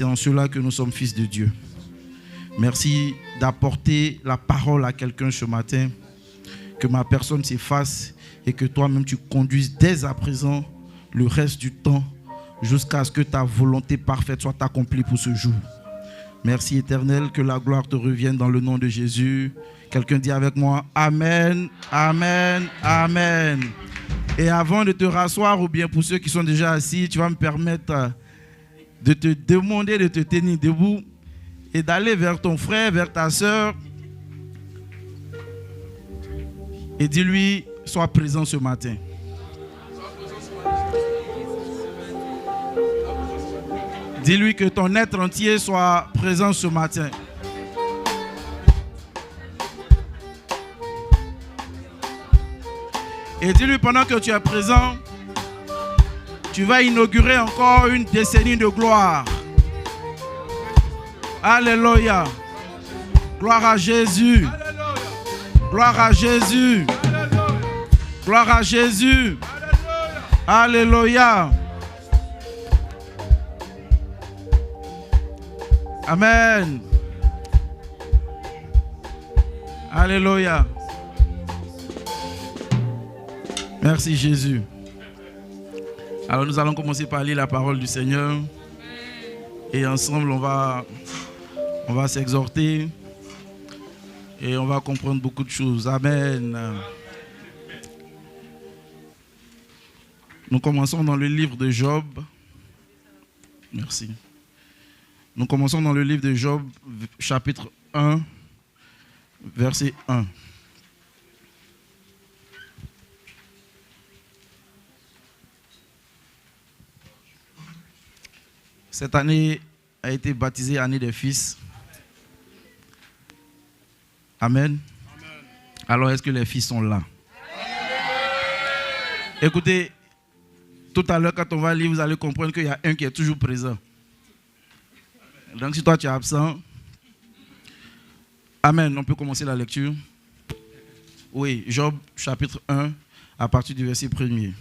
C'est en cela que nous sommes fils de Dieu. Merci d'apporter la parole à quelqu'un ce matin. Que ma personne s'efface et que toi-même tu conduises dès à présent le reste du temps jusqu'à ce que ta volonté parfaite soit accomplie pour ce jour. Merci Éternel, que la gloire te revienne dans le nom de Jésus. Quelqu'un dit avec moi, Amen, Amen, Amen. Et avant de te rasseoir, ou bien pour ceux qui sont déjà assis, tu vas me permettre de te demander de te tenir debout et d'aller vers ton frère, vers ta soeur, et dis-lui, sois présent ce matin. Dis-lui que ton être entier soit présent ce matin. Et dis-lui, pendant que tu es présent, tu vas inaugurer encore une décennie de gloire. Alléluia. Gloire à Jésus. Gloire à Jésus. Gloire à Jésus. Alléluia. Amen. Alléluia. Merci Jésus. Alors nous allons commencer par lire la parole du Seigneur. Et ensemble on va s'exhorter. Et on va comprendre beaucoup de choses. Amen. Nous commençons dans le livre de Job. Merci. Nous commençons dans le livre de Job, chapitre 1, verset 1. Cette année a été baptisée année des fils. Amen. Alors, est-ce que les fils sont là? Écoutez, tout à l'heure, quand on va lire, vous allez comprendre qu'il y a un qui est toujours présent. Donc, si toi, tu es absent, Amen. On peut commencer la lecture. Oui, Job, chapitre 1, à partir du verset 1er.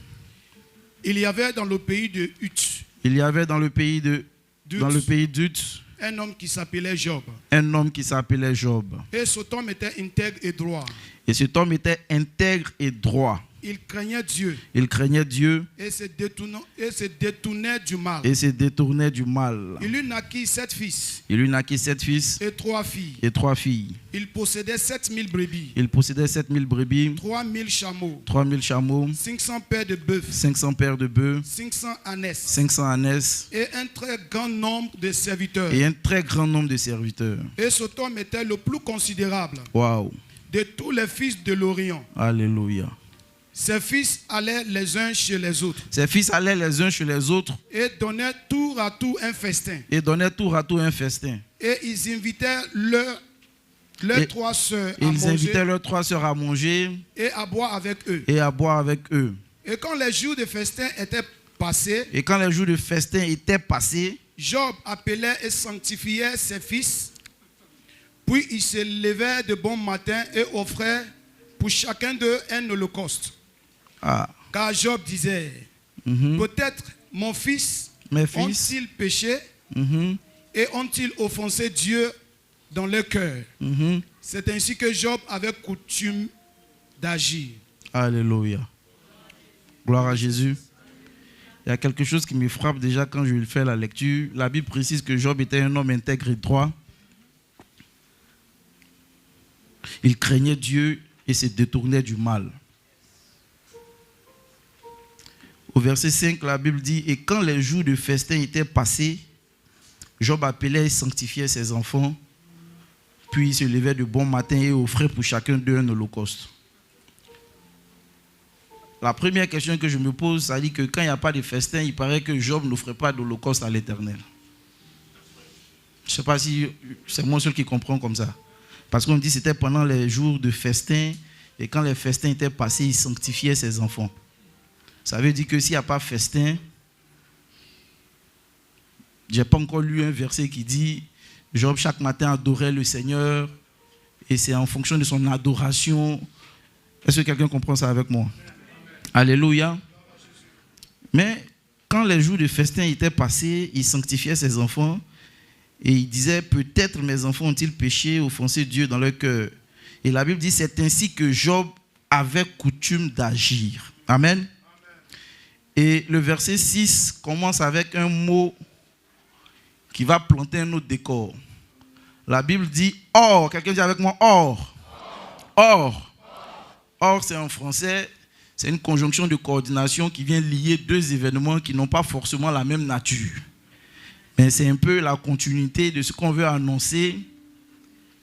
Il y avait dans le pays de Uth. Il y avait dans le pays d'Uth un homme qui s'appelait Job. Un homme qui s'appelait Job. Et cet homme était intègre et droit. Et cet homme était intègre et droit. Il craignait Dieu. Il craignait Dieu. Et se détournait du mal. Et se détournait du mal. Il lui naquit 7 fils. Il lui naquit 7 fils. Et 3 filles. Et 3 filles. Il possédait 7000 brebis. Il possédait 7000 brebis. 3000 chameaux. 3000 chameaux. 500 paires de bœufs. 500 paires de bœufs. 500 ânesses. 500 ânesses. Et un très grand nombre de serviteurs. Et un très grand nombre de serviteurs. Et cet homme était le plus considérable. Waouh. De tous les fils de l'Orient. Alléluia. Ses fils allaient les uns chez les autres. Ses fils allaient les uns chez les autres. Et donnaient tour à tour un festin. Et donnaient tour à tour un festin. Et ils invitaient leurs 3 sœurs à manger. Ils invitaient leurs 3 sœurs à manger. Et à boire avec eux. Et à boire avec eux. Et quand les jours de festin étaient passés. Et quand les jours de festin étaient passés. Job appelait et sanctifiait ses fils. Puis il se levait de bon matin et offrait pour chacun d'eux un holocauste. Ah. Car Job disait, peut-être mes fils ont-ils péché et ont-ils offensé Dieu dans leur cœur. C'est ainsi que Job avait coutume d'agir. Alléluia. Gloire à Jésus. Il y a quelque chose qui me frappe déjà quand je fais la lecture. La Bible précise que Job était un homme intègre et droit. Il craignait Dieu et se détournait du mal. Au verset 5, la Bible dit, et quand les jours de festin étaient passés, Job appelait et sanctifiait ses enfants, puis il se levait de bon matin et offrait pour chacun d'eux un holocauste. La première question que je me pose, ça dit que quand il n'y a pas de festin, il paraît que Job n'offrait pas d'holocauste à l'Éternel. Je ne sais pas si c'est moi seul qui comprend comme ça. Parce qu'on dit que c'était pendant les jours de festin, et quand les festins étaient passés, il sanctifiait ses enfants. Ça veut dire que s'il n'y a pas festin, je n'ai pas encore lu un verset qui dit Job chaque matin adorait le Seigneur et c'est en fonction de son adoration. Est-ce que quelqu'un comprend ça avec moi? Alléluia. Mais quand les jours de festin étaient passés, il sanctifiait ses enfants Et il disait, peut-être mes enfants ont-ils péché, offensé Dieu dans leur cœur. Et la Bible dit, c'est ainsi que Job avait coutume d'agir. Amen. Et le verset 6 commence avec un mot qui va planter un autre décor. La Bible dit « or ». Quelqu'un dit avec moi « or ». Or. Or, c'est en français, c'est une conjonction de coordination qui vient lier deux événements qui n'ont pas forcément la même nature. Mais c'est un peu la continuité de ce qu'on veut annoncer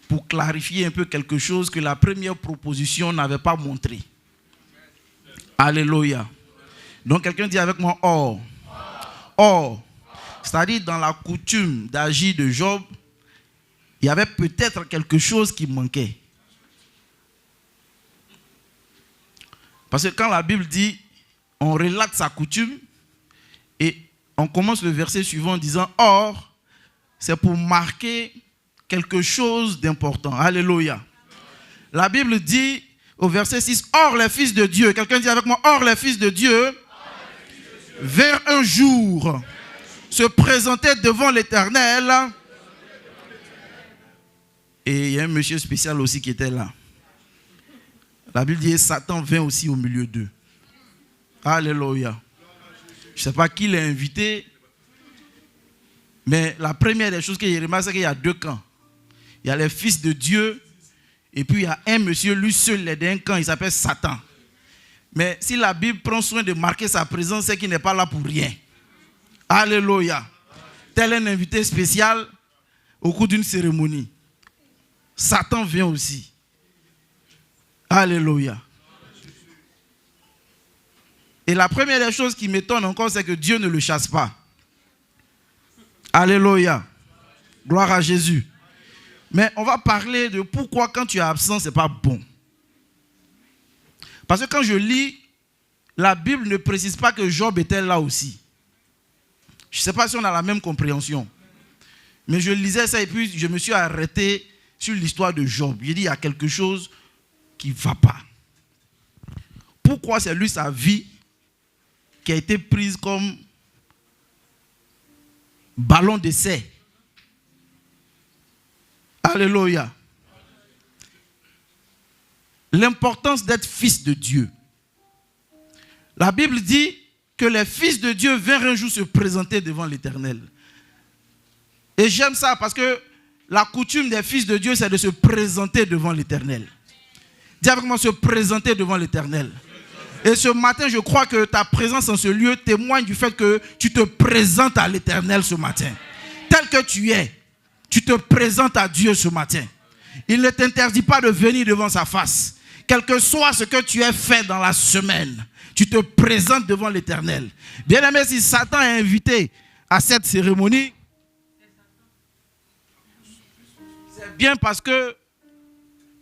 pour clarifier un peu quelque chose que la première proposition n'avait pas montré. Alléluia. Donc quelqu'un dit avec moi « or ». Or. C'est-à-dire dans la coutume d'agir de Job, il y avait peut-être quelque chose qui manquait. Parce que quand la Bible dit, on relate sa coutume et on commence le verset suivant en disant « or », c'est pour marquer quelque chose d'important. Alléluia. La Bible dit au verset 6 « or les fils de Dieu », quelqu'un dit avec moi « or les fils de Dieu » vers un jour se présenter devant l'Éternel. Et il y a un monsieur spécial aussi qui était là. La Bible dit Satan vint aussi au milieu d'eux. Alléluia. Je ne sais pas qui l'a invité, mais la première des choses que j'ai remarqué, c'est qu'il y a deux camps. Il y a les fils de Dieu, et puis il y a un monsieur, lui seul, il est d'un camp, il s'appelle Satan. Mais si la Bible prend soin de marquer sa présence, c'est qu'il n'est pas là pour rien. Alléluia. Tel un invité spécial au cours d'une cérémonie. Satan vient aussi. Alléluia. Et la première des choses qui m'étonne encore, c'est que Dieu ne le chasse pas. Alléluia. Gloire à Jésus. Mais on va parler de pourquoi quand tu es absent, ce n'est pas bon. Parce que quand je lis, la Bible ne précise pas que Job était là aussi. Je ne sais pas si on a la même compréhension. Mais je lisais ça et puis je me suis arrêté sur l'histoire de Job. J'ai dit, il y a quelque chose qui ne va pas. Pourquoi c'est lui, sa vie, qui a été prise comme ballon d'essai? Alléluia. L'importance d'être fils de Dieu. La Bible dit que les fils de Dieu vinrent un jour se présenter devant l'Éternel. Et j'aime ça parce que la coutume des fils de Dieu, c'est de se présenter devant l'Éternel. Dis avec moi, se présenter devant l'Éternel. Et ce matin, je crois que ta présence en ce lieu témoigne du fait que tu te présentes à l'Éternel ce matin. Tel que tu es, tu te présentes à Dieu ce matin. Il ne t'interdit pas de venir devant sa face. Quel que soit ce que tu as fait dans la semaine, tu te présentes devant l'Éternel. Bien aimé, si Satan est invité à cette cérémonie, c'est bien parce que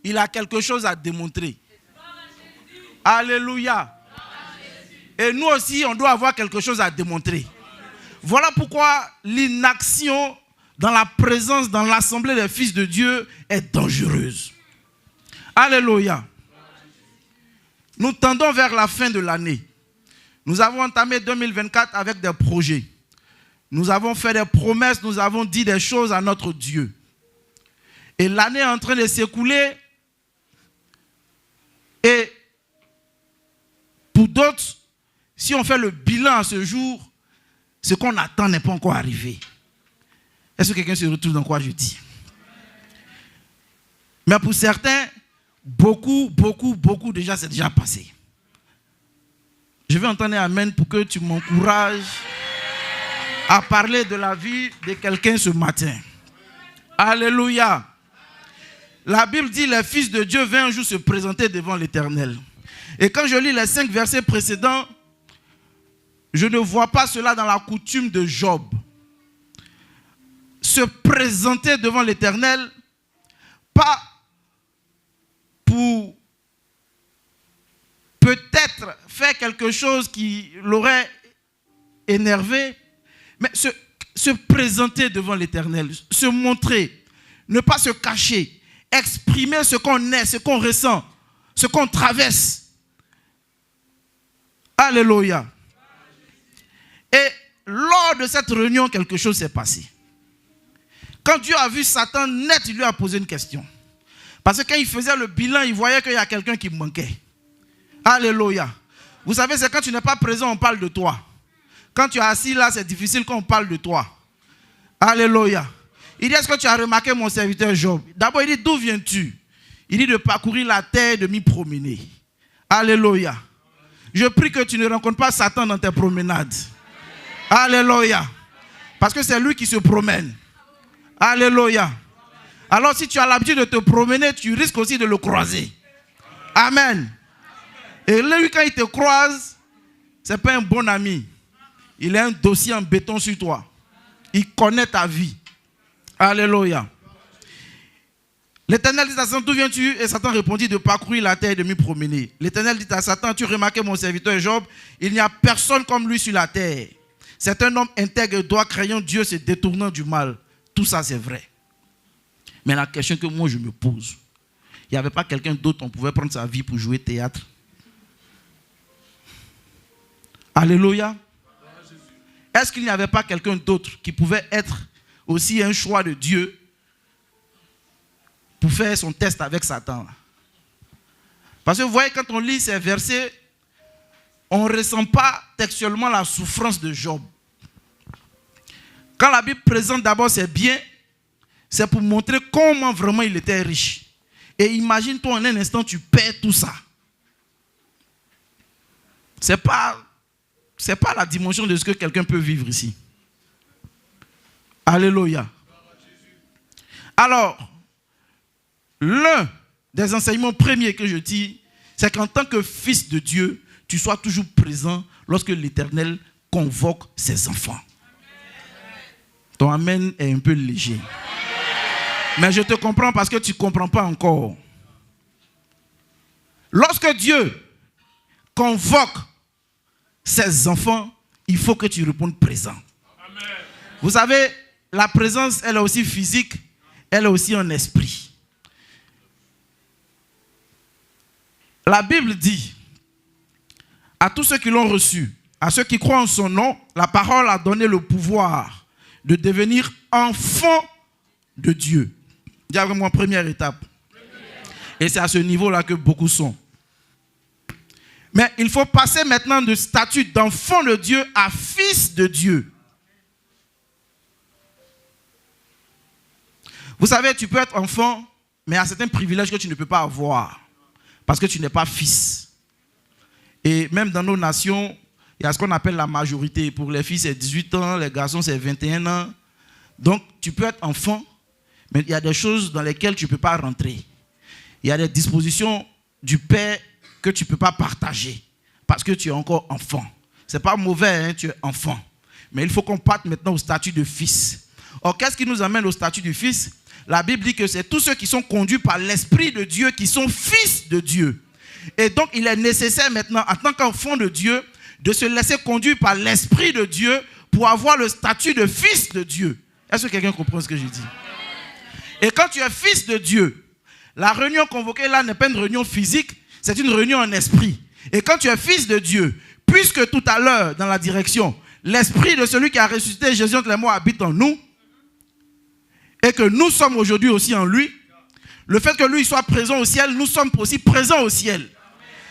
il a quelque chose à démontrer. Alléluia. Et nous aussi, on doit avoir quelque chose à démontrer. Voilà pourquoi l'inaction dans la présence, dans l'assemblée des fils de Dieu est dangereuse. Alléluia. Nous tendons vers la fin de l'année. Nous avons entamé 2024 avec des projets. Nous avons fait des promesses, nous avons dit des choses à notre Dieu. Et l'année est en train de s'écouler. Et pour d'autres, si on fait le bilan à ce jour, ce qu'on attend n'est pas encore arrivé. Est-ce que quelqu'un se retrouve dans quoi je dis? Mais pour certains, beaucoup déjà, c'est déjà passé. Je vais entendre amen pour que tu m'encourages à parler de la vie de quelqu'un ce matin. Alléluia. La Bible dit, les fils de Dieu vinrent un jour se présenter devant l'Éternel. Et quand je lis les 5 versets précédents, je ne vois pas cela dans la coutume de Job. Se présenter devant l'Éternel, pas pour peut-être faire quelque chose qui l'aurait énervé, mais se présenter devant l'Éternel, se montrer, ne pas se cacher, exprimer ce qu'on est, ce qu'on ressent, ce qu'on traverse. Alléluia. Et lors de cette réunion, quelque chose s'est passé. Quand Dieu a vu Satan net, il lui a posé une question. Parce que quand il faisait le bilan, il voyait qu'il y a quelqu'un qui manquait. Alléluia. Vous savez, c'est quand tu n'es pas présent, on parle de toi. Quand tu es assis là, c'est difficile qu'on parle de toi. Alléluia. Il dit, est-ce que tu as remarqué mon serviteur Job? D'abord, il dit, d'où viens-tu? Il dit de parcourir la terre et de m'y promener. Alléluia. Je prie que tu ne rencontres pas Satan dans tes promenades. Alléluia. Parce que c'est lui qui se promène. Alléluia. Alors si tu as l'habitude de te promener, tu risques aussi de le croiser. Amen. Et lui, quand il te croise, ce n'est pas un bon ami. Il a un dossier en béton sur toi. Il connaît ta vie. Alléluia. L'Éternel dit à Satan, d'où viens-tu? Et Satan répondit, de parcourir la terre et de m'y promener. L'Éternel dit à Satan, tu remarquais mon serviteur Job, il n'y a personne comme lui sur la terre. C'est un homme intègre et droit, craignant Dieu, se détournant du mal. Tout ça, c'est vrai. Mais la question que moi je me pose, il n'y avait pas quelqu'un d'autre, on pouvait prendre sa vie pour jouer théâtre. Alléluia. Est-ce qu'il n'y avait pas quelqu'un d'autre qui pouvait être aussi un choix de Dieu pour faire son test avec Satan? Parce que vous voyez, quand on lit ces versets, on ne ressent pas textuellement la souffrance de Job. Quand la Bible présente d'abord ses biens, c'est pour montrer comment vraiment il était riche. Et imagine-toi en un instant, tu perds tout ça. C'est pas la dimension de ce que quelqu'un peut vivre ici. Alléluia. Alors, l'un des enseignements premiers que je dis, c'est qu'en tant que fils de Dieu, tu sois toujours présent lorsque l'Éternel convoque ses enfants. Ton amen est un peu léger. Mais je te comprends parce que tu ne comprends pas encore. Lorsque Dieu convoque ses enfants, il faut que tu répondes présent. Amen. Vous savez, la présence, elle est aussi physique, elle est aussi en esprit. La Bible dit, à tous ceux qui l'ont reçu, à ceux qui croient en son nom, la parole a donné le pouvoir de devenir enfants de Dieu. Dis avec moi, première étape. Et c'est à ce niveau-là que beaucoup sont. Mais il faut passer maintenant de statut d'enfant de Dieu à fils de Dieu. Vous savez, tu peux être enfant, mais il y a certains privilèges que tu ne peux pas avoir. Parce que tu n'es pas fils. Et même dans nos nations, il y a ce qu'on appelle la majorité. Pour les filles, c'est 18 ans, les garçons, c'est 21 ans. Donc, tu peux être enfant, mais il y a des choses dans lesquelles tu ne peux pas rentrer. Il y a des dispositions du père que tu ne peux pas partager parce que tu es encore enfant. Ce n'est pas mauvais, hein, tu es enfant. Mais il faut qu'on parte maintenant au statut de fils. Or, qu'est-ce qui nous amène au statut de fils? La Bible dit que c'est tous ceux qui sont conduits par l'Esprit de Dieu qui sont fils de Dieu. Et donc, il est nécessaire maintenant, en tant qu'enfant de Dieu, de se laisser conduire par l'Esprit de Dieu pour avoir le statut de fils de Dieu. Est-ce que quelqu'un comprend ce que je dis? Et quand tu es fils de Dieu, la réunion convoquée là n'est pas une réunion physique, c'est une réunion en esprit. Et quand tu es fils de Dieu, puisque tout à l'heure, dans la direction, l'esprit de celui qui a ressuscité Jésus entre les morts habite en nous, et que nous sommes aujourd'hui aussi en lui, le fait que lui soit présent au ciel, nous sommes aussi présents au ciel.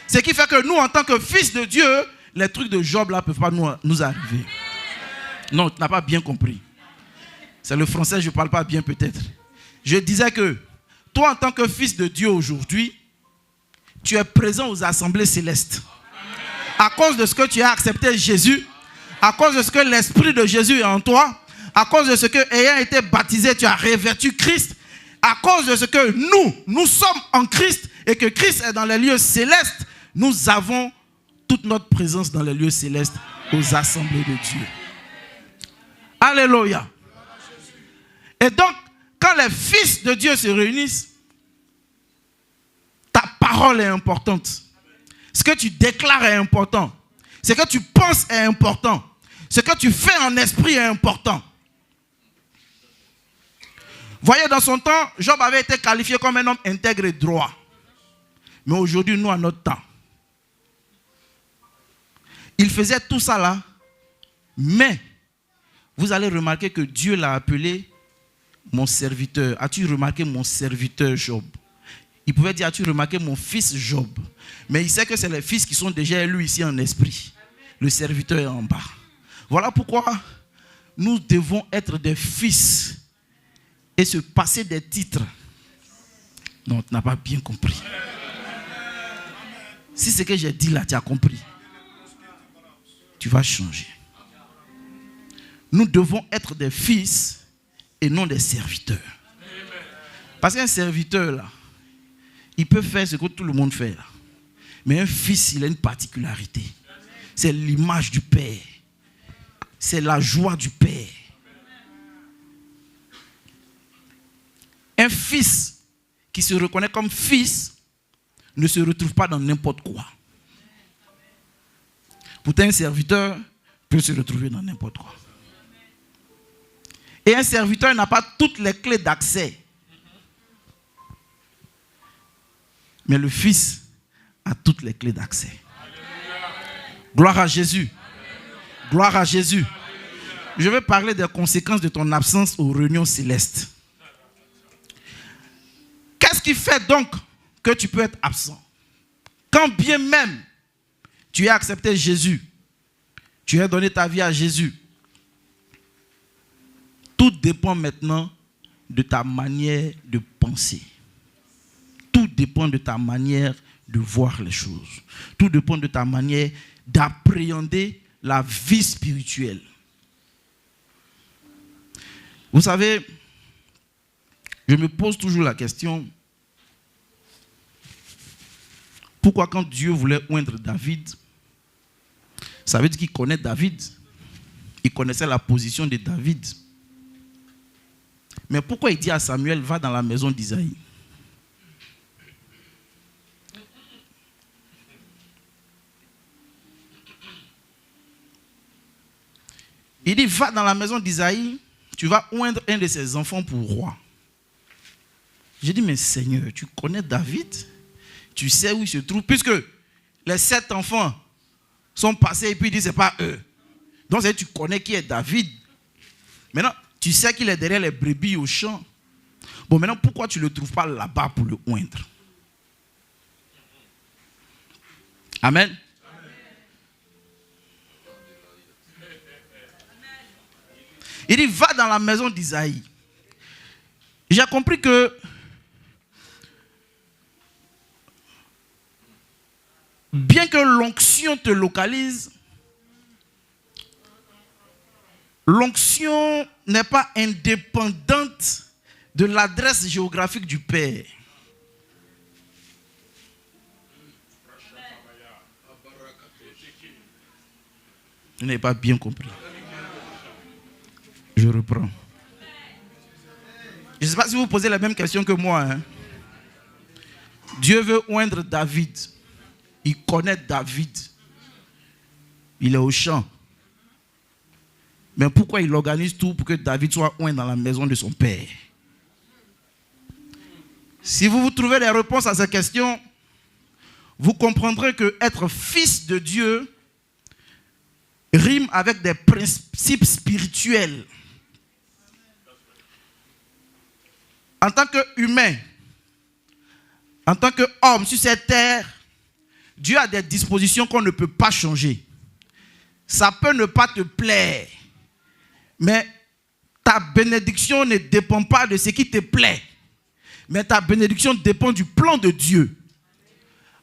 Ce qui fait que nous, en tant que fils de Dieu, les trucs de Job là ne peuvent pas nous arriver. Non, tu n'as pas bien compris. C'est le français, je ne parle pas bien peut-être. Je disais que toi, en tant que fils de Dieu aujourd'hui, tu es présent aux assemblées célestes. À cause de ce que tu as accepté Jésus, à cause de ce que l'Esprit de Jésus est en toi, à cause de ce que, ayant été baptisé, tu as revêtu Christ, à cause de ce que nous sommes en Christ et que Christ est dans les lieux célestes, nous avons toute notre présence dans les lieux célestes aux assemblées de Dieu. Alléluia. Et donc, quand les fils de Dieu se réunissent, ta parole est importante. Ce que tu déclares est important. Ce que tu penses est important. Ce que tu fais en esprit est important. Voyez, dans son temps, Job avait été qualifié comme un homme intègre et droit. Mais aujourd'hui, nous, à notre temps, il faisait tout ça là, mais vous allez remarquer que Dieu l'a appelé mon serviteur. As-tu remarqué mon serviteur Job? Il pouvait dire, as-tu remarqué mon fils Job? Mais il sait que c'est les fils qui sont déjà lui ici en esprit. Le serviteur est en bas. Voilà pourquoi nous devons être des fils et se passer des titres. Non, tu n'as pas bien compris. Si ce que j'ai dit là, tu as compris, tu vas changer. Nous devons être des fils et non des serviteurs. Parce qu'un serviteur là, il peut faire ce que tout le monde fait là. Mais un fils, il a une particularité. C'est l'image du Père. C'est la joie du Père. Un fils qui se reconnaît comme fils ne se retrouve pas dans n'importe quoi. Pourtant, un serviteur peut se retrouver dans n'importe quoi. Et un serviteur n'a pas toutes les clés d'accès. Mais le fils a toutes les clés d'accès. Gloire à Jésus. Gloire à Jésus. Je vais parler des conséquences de ton absence aux réunions célestes. Qu'est-ce qui fait donc que tu peux être absent? Quand bien même tu as accepté Jésus, tu as donné ta vie à Jésus, tout dépend maintenant de ta manière de penser. Tout dépend de ta manière de voir les choses. Tout dépend de ta manière d'appréhender la vie spirituelle. Vous savez, je me pose toujours la question, pourquoi quand Dieu voulait oindre David, ça veut dire qu'il connaît David. Il connaissait la position de David. Mais pourquoi il dit à Samuel, va dans la maison d'Isaïe? Il dit, va dans la maison d'Isaïe, tu vas oindre un de ses enfants pour roi. J'ai dit, mais Seigneur, tu connais David? Tu sais où il se trouve? Puisque les 7 enfants sont passés et puis il dit, ce n'est pas eux. Donc tu connais qui est David. Maintenant, tu sais qu'il est derrière les brebis au champ. Bon, maintenant, pourquoi tu ne le trouves pas là-bas pour le oindre? Amen. Il dit, va dans la maison d'Isaïe. J'ai compris que bien que l'onction te localise, l'onction n'est pas indépendante de l'adresse géographique du Père. Vous n'avez pas bien compris. Je reprends. Je ne sais pas si vous posez la même question que moi. Hein? Dieu veut oindre David. Il connaît David. Il est au champ. Mais pourquoi il organise tout pour que David soit oint dans la maison de son père? Si vous trouvez les réponses à ces questions, vous comprendrez que être fils de Dieu rime avec des principes spirituels. En tant qu'humain, en tant qu'homme sur cette terre, Dieu a des dispositions qu'on ne peut pas changer. Ça peut ne pas te plaire, mais ta bénédiction ne dépend pas de ce qui te plaît. Mais ta bénédiction dépend du plan de Dieu.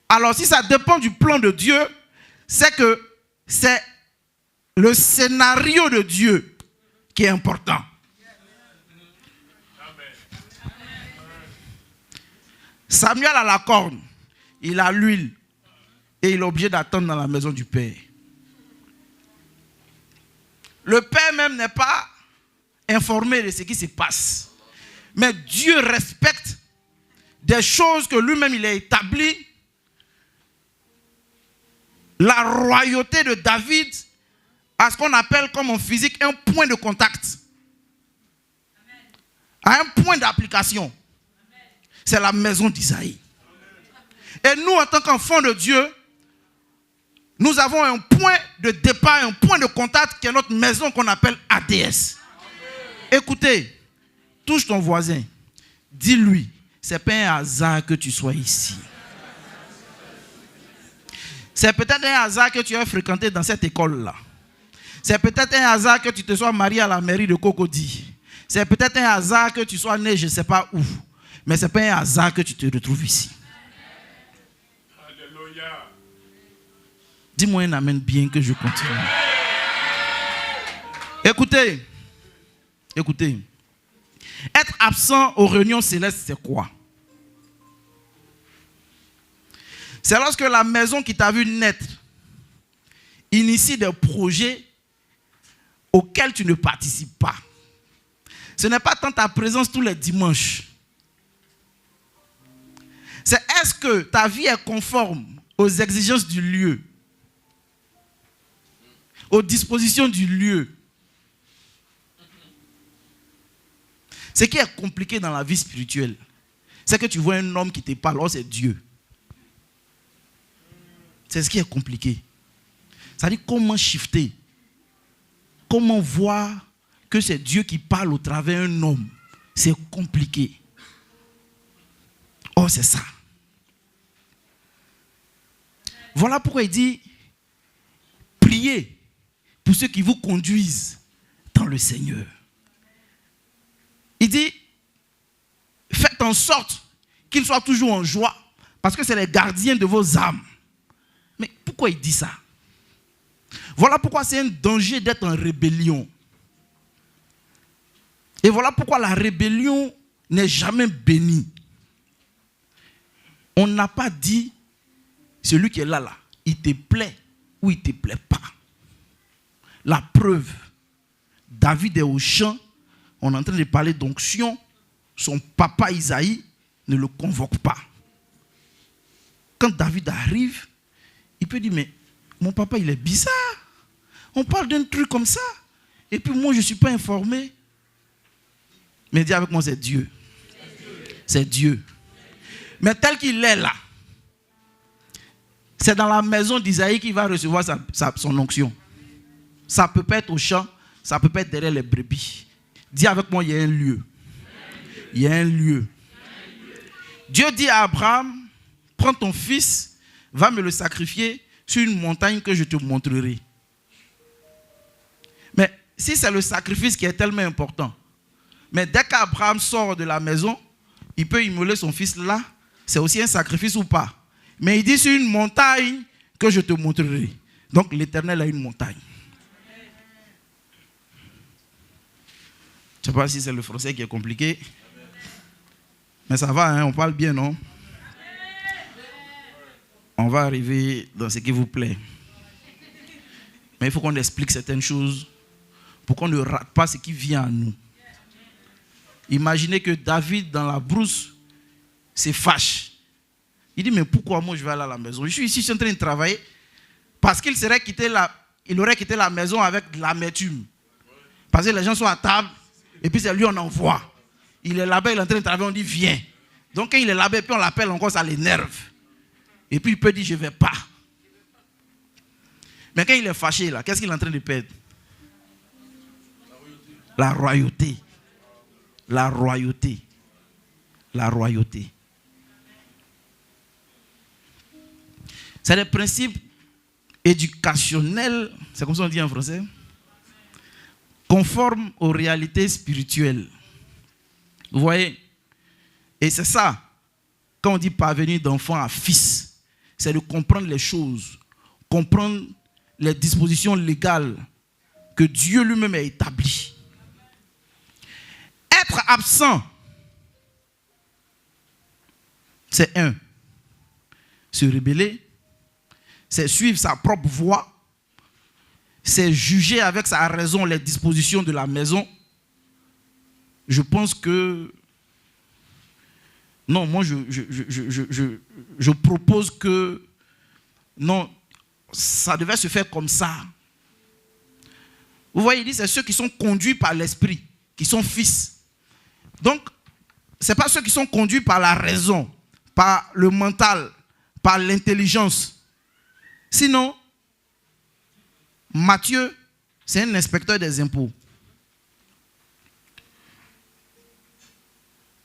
Alors si ça dépend du plan de Dieu, c'est que c'est le scénario de Dieu qui est important. Samuel a la corne, il a l'huile et il est obligé d'attendre dans la maison du Père. Le Père même n'est pas informé de ce qui se passe. Mais Dieu respecte des choses que lui-même il a établies. La royauté de David à ce qu'on appelle comme en physique un point de contact. À un point d'application. C'est la maison d'Isaïe. Et nous, en tant qu'enfants de Dieu, nous avons un point de départ, un point de contact qui est notre maison qu'on appelle ADS. Écoutez, touche ton voisin. Dis-lui, c'est pas un hasard que tu sois ici. C'est peut-être un hasard que tu aies fréquenté dans cette école-là. C'est peut-être un hasard que tu te sois marié à la mairie de Cocody. C'est peut-être un hasard que tu sois né je ne sais pas où. Mais ce n'est pas un hasard que tu te retrouves ici. Alléluia. Dis-moi un amen bien que je continue. Écoutez. Être absent aux réunions célestes, c'est quoi? C'est lorsque la maison qui t'a vu naître initie des projets auxquels tu ne participes pas. Ce n'est pas tant ta présence tous les dimanches. C'est est-ce que ta vie est conforme aux exigences du lieu, aux dispositions du lieu. Ce qui est compliqué dans la vie spirituelle, c'est que tu vois un homme qui te parle, oh c'est Dieu. C'est ce qui est compliqué. C'est-à-dire comment shifter, comment voir que c'est Dieu qui parle au travers d'un homme. C'est compliqué. Oh, c'est ça. Voilà pourquoi il dit, priez pour ceux qui vous conduisent dans le Seigneur. Il dit, faites en sorte qu'ils soient toujours en joie, parce que c'est les gardiens de vos âmes. Mais pourquoi il dit ça? Voilà pourquoi c'est un danger d'être en rébellion. Et voilà pourquoi la rébellion n'est jamais bénie. On n'a pas dit, celui qui est là, il te plaît ou il ne te plaît pas. La preuve, David est au champ, on est en train de parler d'onction, son papa Isaïe ne le convoque pas. Quand David arrive, il peut dire, mais mon papa il est bizarre. On parle d'un truc comme ça. Et puis moi je ne suis pas informé. Mais dis avec moi, c'est Dieu. C'est Dieu. Mais tel qu'il est là, c'est dans la maison d'Isaïe qu'il va recevoir son onction. Ça peut pas être au champ, ça peut pas être derrière les brebis. Dis avec moi, il y a un lieu. Il y a un lieu. Dieu dit à Abraham, prends ton fils, va me le sacrifier sur une montagne que je te montrerai. Mais si c'est le sacrifice qui est tellement important, mais dès qu'Abraham sort de la maison, il peut immoler son fils là, c'est aussi un sacrifice ou pas. Mais il dit sur une montagne que je te montrerai. Donc l'Éternel a une montagne. Je ne sais pas si c'est le français qui est compliqué. Mais ça va, hein, on parle bien, non? On va arriver dans ce qui vous plaît. Mais il faut qu'on explique certaines choses pour qu'on ne rate pas ce qui vient à nous. Imaginez que David, dans la brousse, se fâche. Il dit, mais pourquoi moi je vais aller à la maison? Je suis ici, je suis en train de travailler. Parce qu'il aurait quitté la maison avec de l'amertume. Parce que les gens sont à table, et puis c'est lui on envoie. Il est là-bas, il est en train de travailler, on dit, viens. Donc quand il est là-bas, et puis on l'appelle encore, ça l'énerve. Et puis il peut dire, je ne vais pas. Mais quand il est fâché, là, qu'est-ce qu'il est en train de perdre? La royauté. La royauté. La royauté. C'est des principes éducationnels, c'est comme ça on dit en français, conformes aux réalités spirituelles. Vous voyez? Et c'est ça, quand on dit parvenir d'enfant à fils, c'est de comprendre les choses, comprendre les dispositions légales que Dieu lui-même a établies. Être absent, c'est se rebeller, c'est suivre sa propre voie, c'est juger avec sa raison les dispositions de la maison. Je pense que non, moi je propose que non, ça devait se faire comme ça. Vous voyez, il dit c'est ceux qui sont conduits par l'esprit, qui sont fils. Donc, ce n'est pas ceux qui sont conduits par la raison, par le mental, par l'intelligence. Sinon, Matthieu, c'est un inspecteur des impôts.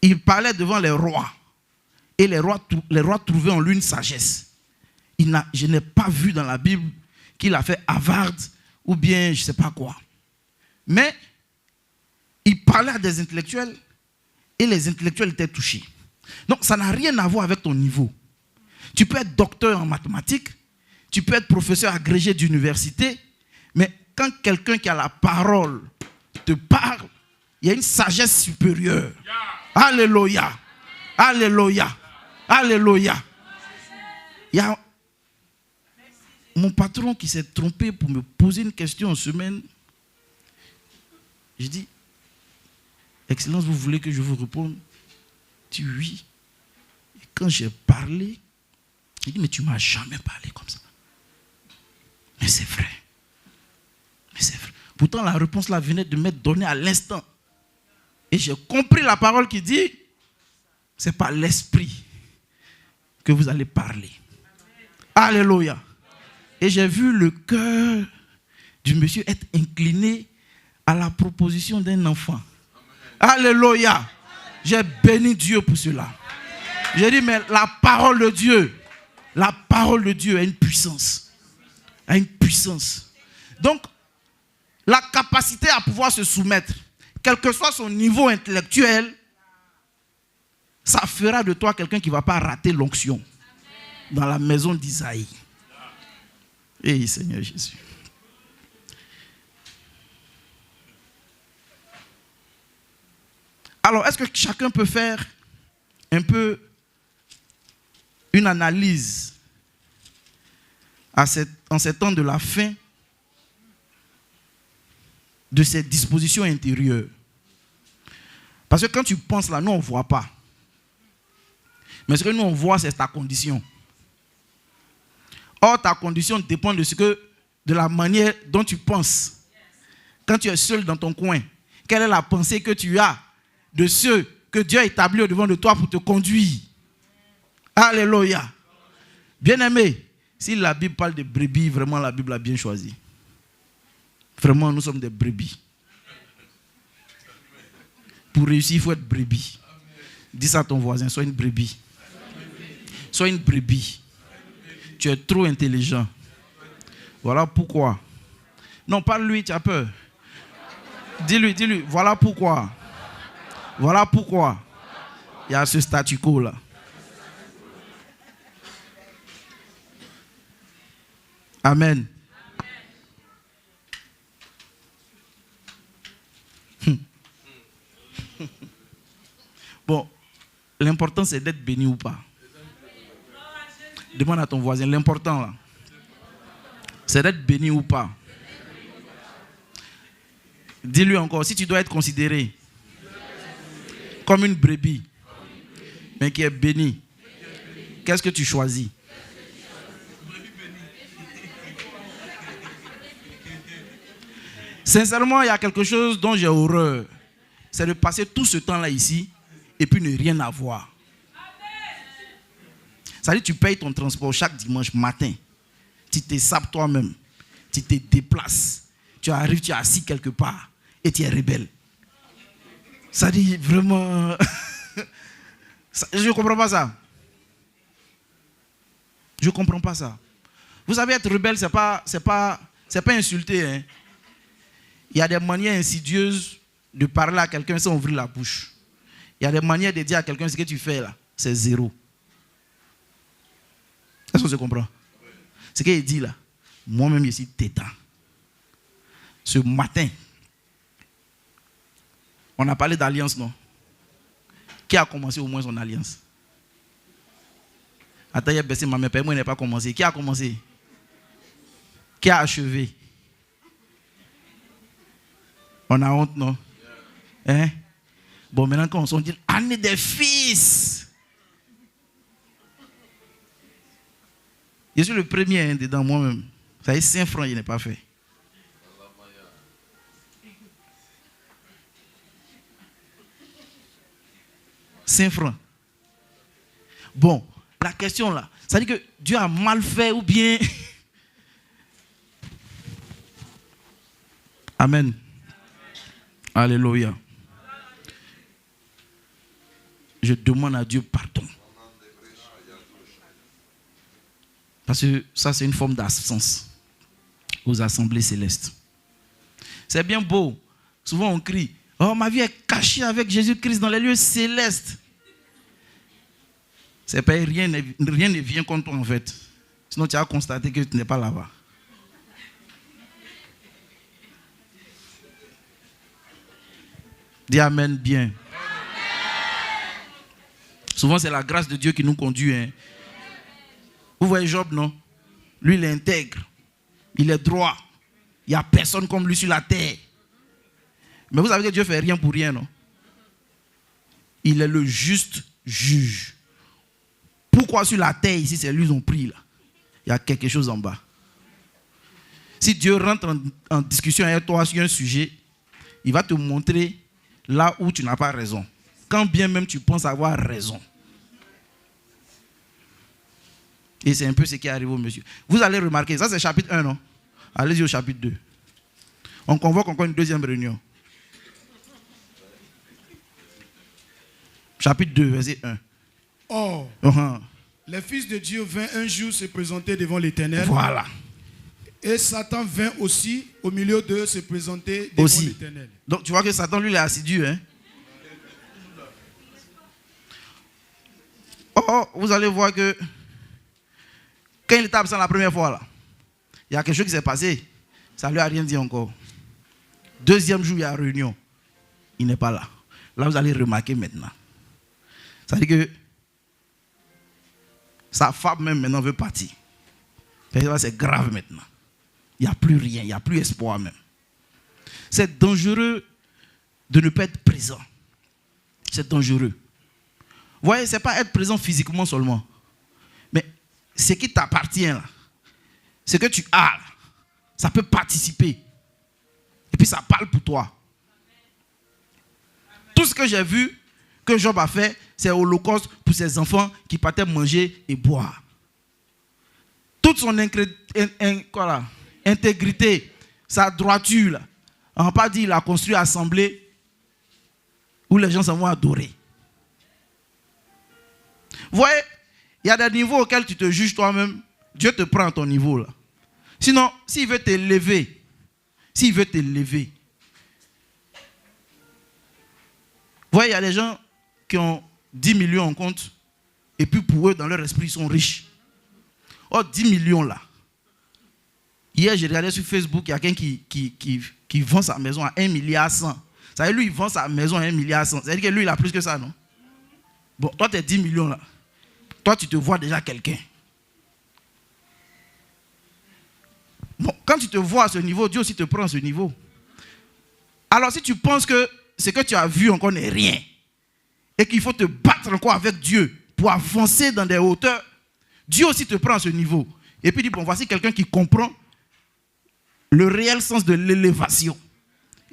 il parlait devant les rois. Et les rois trouvaient en lui une sagesse. Je n'ai pas vu dans la Bible qu'il a fait Harvard ou bien je ne sais pas quoi. Mais il parlait à des intellectuels et les intellectuels étaient touchés. Donc ça n'a rien à voir avec ton niveau. Tu peux être docteur en mathématiques, tu peux être professeur agrégé d'université, mais quand quelqu'un qui a la parole te parle, il y a une sagesse supérieure. Alléluia. Alléluia. Alléluia. Il y a mon patron qui s'est trompé pour me poser une question en semaine. Je dis, Excellence, vous voulez que je vous réponde? Il dit oui. Et quand j'ai parlé, il dit, mais tu ne m'as jamais parlé comme ça. Mais c'est vrai. Mais c'est vrai. Pourtant, la réponse là venait de m'être donnée à l'instant. Et j'ai compris la parole qui dit, c'est par l'esprit que vous allez parler. Alléluia. Et j'ai vu le cœur du monsieur être incliné à la proposition d'un enfant. Alléluia. J'ai béni Dieu pour cela. J'ai dit, mais la parole de Dieu a une puissance. A une puissance. Donc, la capacité à pouvoir se soumettre, quel que soit son niveau intellectuel, ça fera de toi quelqu'un qui ne va pas rater l'onction dans la maison d'Isaïe. Et Seigneur Jésus. Alors, est-ce que chacun peut faire un peu une analyse en ces temps de la fin de ses dispositions intérieures? Parce que quand tu penses là, nous on ne voit pas. Mais ce que nous on voit, c'est ta condition. Or, ta condition dépend de la manière dont tu penses. Quand tu es seul dans ton coin, quelle est la pensée que tu as de ceux que Dieu a établis au-devant de toi pour te conduire? Alléluia. Bien-aimé, si la Bible parle de brebis, vraiment la Bible a bien choisi. Vraiment, nous sommes des brebis. Pour réussir, il faut être brebis. Dis ça à ton voisin, sois une brebis. Sois une brebis. Tu es trop intelligent. Voilà pourquoi. Non, parle-lui, tu as peur. Dis-lui, voilà pourquoi. Voilà pourquoi. Il y a ce statu quo là. Amen. Bon, l'important c'est d'être béni ou pas. Demande à ton voisin, l'important là, c'est d'être béni ou pas. Dis-lui encore, si tu dois être considéré comme une brebis, mais qui est bénie, qu'est-ce que tu choisis? Sincèrement, il y a quelque chose dont j'ai horreur. C'est de passer tout ce temps-là ici et puis ne rien avoir. Ça veut dire que tu payes ton transport chaque dimanche matin. Tu te sapes toi-même. Tu te déplaces. Tu arrives, tu es assis quelque part et tu es rebelle. Ça dit vraiment... Je ne comprends pas ça. Je ne comprends pas ça. Vous savez, être rebelle, c'est pas insulter. Hein. Il y a des manières insidieuses de parler à quelqu'un sans ouvrir la bouche. Il y a des manières de dire à quelqu'un ce que tu fais là, c'est zéro. Est-ce que tu comprends? Ce qu'il dit là, moi-même je suis tétan. Ce matin, on a parlé d'alliance, non? Qui a commencé au moins son alliance? Attends, il a baissé ma main, moi il n'a pas commencé. Qui a commencé? Qui a achevé? On a honte, non? Hein? Bon, maintenant quand on s'en dit, on est des fils. Je suis le premier dedans moi-même. Ça fait 5 francs, il n'est pas fait. $5. Bon, la question là, ça dit que Dieu a mal fait ou bien... Amen. Alléluia. je demande à Dieu pardon. Parce que ça, c'est une forme d'absence aux assemblées célestes. C'est bien beau. Souvent, on crie, « Oh, ma vie est cachée avec Jésus-Christ dans les lieux célestes. » C'est pas rien ne vient contre toi, en fait. Sinon, tu as constaté que tu n'es pas là-bas. Dis Amen bien. Amen. Souvent, c'est la grâce de Dieu qui nous conduit. Hein. Vous voyez Job, non? Lui, il est intègre. Il est droit. Il n'y a personne comme lui sur la terre. Mais vous savez que Dieu ne fait rien pour rien, non? Il est le juste juge. Pourquoi sur la terre, ici, c'est lui qui ont pris là? Il y a quelque chose en bas. Si Dieu rentre en discussion avec toi sur un sujet, il va te montrer là où tu n'as pas raison. Quand bien même tu penses avoir raison. Et c'est un peu ce qui arrive au monsieur. Vous allez remarquer, ça c'est chapitre 1, non? Allez-y au chapitre 2. On convoque encore une deuxième réunion. Chapitre 2, verset 1. Or, les fils de Dieu vinrent un jour se présenter devant l'Éternel. Voilà. Et Satan vint aussi au milieu d'eux se présenter devant l'Éternel. Donc tu vois que Satan, lui, il est assidu. Hein? Vous allez voir que quand il était absent la première fois, là, il y a quelque chose qui s'est passé. Ça ne lui a rien dit encore. Deuxième jour, il y a réunion. Il n'est pas là. Là, vous allez remarquer maintenant. Ça veut dire que sa femme même maintenant veut partir. C'est grave maintenant. Il n'y a plus rien, il n'y a plus espoir même. C'est dangereux de ne pas être présent. C'est dangereux. Vous voyez, ce n'est pas être présent physiquement seulement. Mais ce qui t'appartient là, ce que tu as là, ça peut participer. Et puis ça parle pour toi. Tout ce que j'ai vu que Job a fait, c'est holocauste pour ses enfants qui partaient manger et boire. Toute son intégrité, sa droiture, là, on n'a pas dit qu'il a construit une assemblée où les gens s'en vont adorer. Vous voyez, il y a des niveaux auxquels tu te juges toi-même, Dieu te prend à ton niveau là. Sinon, s'il veut t'élever, vous voyez, il y a des gens qui ont 10 millions en compte, et puis pour eux, dans leur esprit, ils sont riches. Oh, 10 millions là. Hier, j'ai regardé sur Facebook, il y a quelqu'un qui vend sa maison à 1,1 milliard. Ça veut dire, lui, il vend sa maison à 1,1 milliard. Ça veut dire que lui, il a plus que ça, non? Bon, toi, tu es 10 millions là. Toi, tu te vois déjà quelqu'un. Bon, quand tu te vois à ce niveau, Dieu aussi te prend à ce niveau. Alors, si tu penses que ce que tu as vu encore n'est rien, et qu'il faut te battre encore avec Dieu pour avancer dans des hauteurs, Dieu aussi te prend à ce niveau. Et puis il dit, bon, voici quelqu'un qui comprend le réel sens de l'élévation.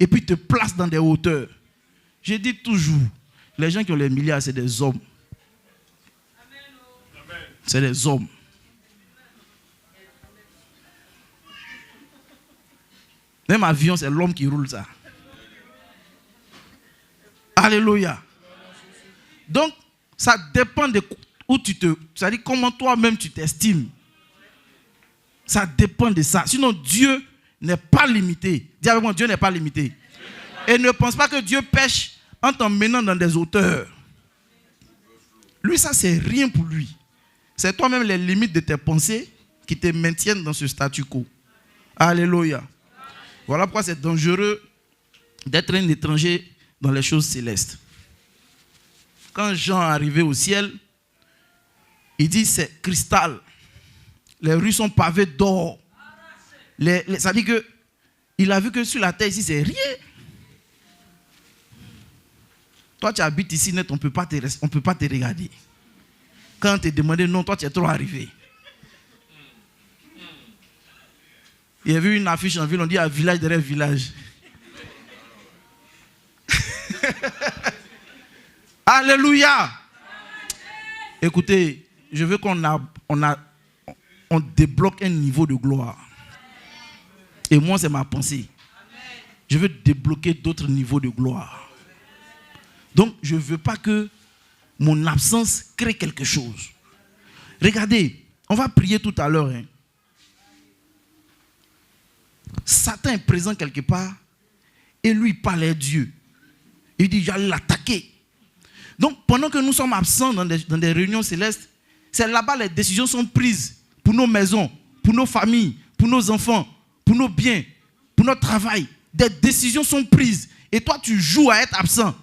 Et puis te place dans des hauteurs. Je dis toujours, les gens qui ont les milliards, c'est des hommes. C'est des hommes. Même avion, c'est l'homme qui roule ça. Alléluia. Donc, ça dépend de où tu te... C'est-à-dire comment toi-même tu t'estimes. Ça dépend de ça. Sinon, Dieu n'est pas limité. Dis avec moi, Dieu n'est pas limité. Et ne pense pas que Dieu pêche en t'emmenant dans des hauteurs. Lui, ça, c'est rien pour lui. C'est toi-même les limites de tes pensées qui te maintiennent dans ce statu quo. Alléluia. Voilà pourquoi c'est dangereux d'être un étranger dans les choses célestes. Quand Jean est arrivé au ciel, il dit c'est cristal. Les rues sont pavées d'or. Ça dit que il a vu que sur la terre ici c'est rien. Toi tu habites ici net, on ne peut pas te regarder. Quand on te demandé non, toi tu es trop arrivé. Il y a vu une affiche en ville, on dit un village derrière village. Alléluia. Écoutez, je veux qu'on débloque un niveau de gloire. Et moi, c'est ma pensée. Je veux débloquer d'autres niveaux de gloire. Donc, je ne veux pas que mon absence crée quelque chose. Regardez, on va prier tout à l'heure. Satan est présent quelque part et lui parle à Dieu. Il dit, j'allais l'attaquer. Donc, pendant que nous sommes absents dans des réunions célestes, c'est là-bas les décisions sont prises pour nos maisons, pour nos familles, pour nos enfants, pour nos biens, pour notre travail. Des décisions sont prises. Et toi, tu joues à être absent.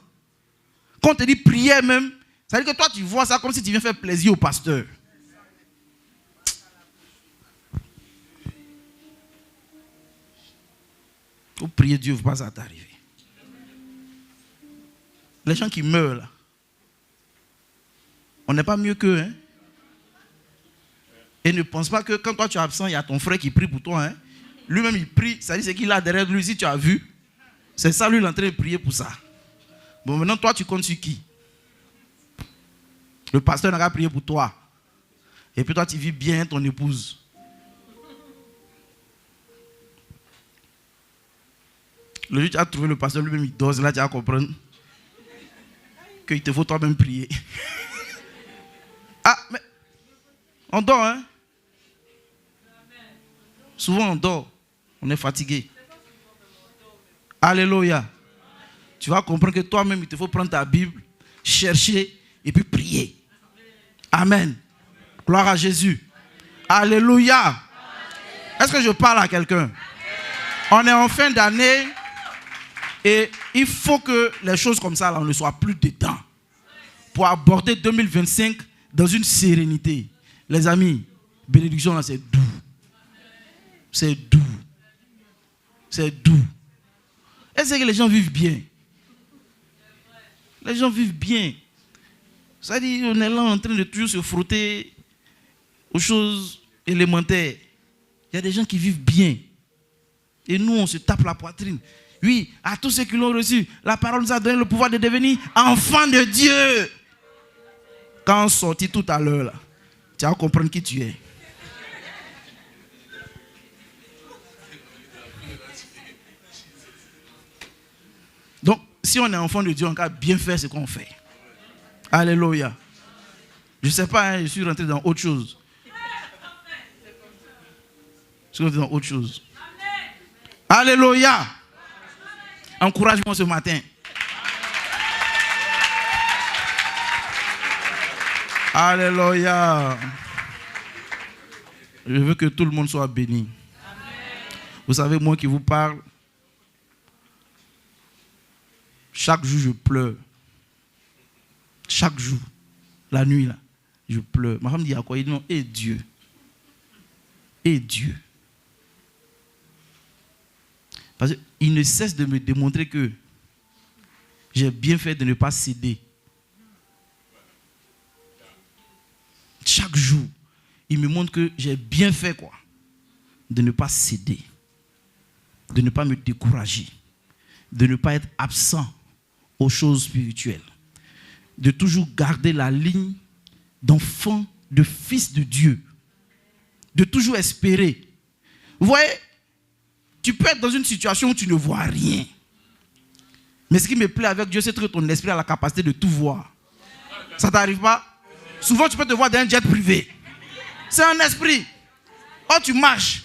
Quand on te dit prière même, ça veut dire que toi, tu vois ça comme si tu viens faire plaisir au pasteur. Vous priez Dieu, vous pas ça t'arriver. Les gens qui meurent là, on n'est pas mieux qu'eux. Hein? Et ne pense pas que quand toi tu es absent, il y a ton frère qui prie pour toi. Hein? Lui-même il prie, ça dit ce qu'il a derrière lui, si tu as vu. C'est ça, lui, il est en train de prier pour ça. Bon, maintenant, toi, tu comptes sur qui? Le pasteur n'a qu'à prier pour toi. Et puis toi, tu vis bien ton épouse. Le jour où tu as trouvé le pasteur, lui-même, il dose. Là, tu vas comprendre qu'il te faut toi-même prier. Ah, mais on dort, hein? Souvent, on dort. On est fatigué. Alléluia. Tu vas comprendre que toi-même, il te faut prendre ta Bible, chercher et puis prier. Amen. Gloire à Jésus. Alléluia. Est-ce que je parle à quelqu'un? On est en fin d'année et il faut que les choses comme ça, là, on ne soit plus dedans. Pour aborder 2025 dans une sérénité. Les amis, bénédiction, là, c'est doux. C'est doux. C'est doux. Est-ce que les gens vivent bien? Les gens vivent bien. Ça dit, on est là en train de toujours se frotter aux choses élémentaires. Il y a des gens qui vivent bien. Et nous, on se tape la poitrine. Oui, à tous ceux qui l'ont reçu, la parole nous a donné le pouvoir de devenir enfants de Dieu. Quand on sortit tout à l'heure, là, tu vas comprendre qui tu es. Donc, si on est enfant de Dieu, on a bien faire ce qu'on fait. Alléluia. Je ne sais pas, hein, je suis rentré dans autre chose. Je suis rentré dans autre chose. Alléluia. Encourage-moi ce matin. Alléluia. Je veux que tout le monde soit béni. Vous savez, moi qui vous parle, chaque jour je pleure. Chaque jour. La nuit là, je pleure. Ma femme dit à quoi? Il dit non, et Dieu. Et Dieu. Parce qu'il ne cesse de me démontrer que j'ai bien fait de ne pas céder. Chaque jour, il me montre que j'ai bien fait quoi? De ne pas céder. De ne pas me décourager. De ne pas être absent aux choses spirituelles. De toujours garder la ligne d'enfant, de fils de Dieu. De toujours espérer. Vous voyez, tu peux être dans une situation où tu ne vois rien. Mais ce qui me plaît avec Dieu, c'est que ton esprit a la capacité de tout voir. Ça ne t'arrive pas? Souvent, tu peux te voir dans un jet privé. C'est un esprit. Oh, tu marches.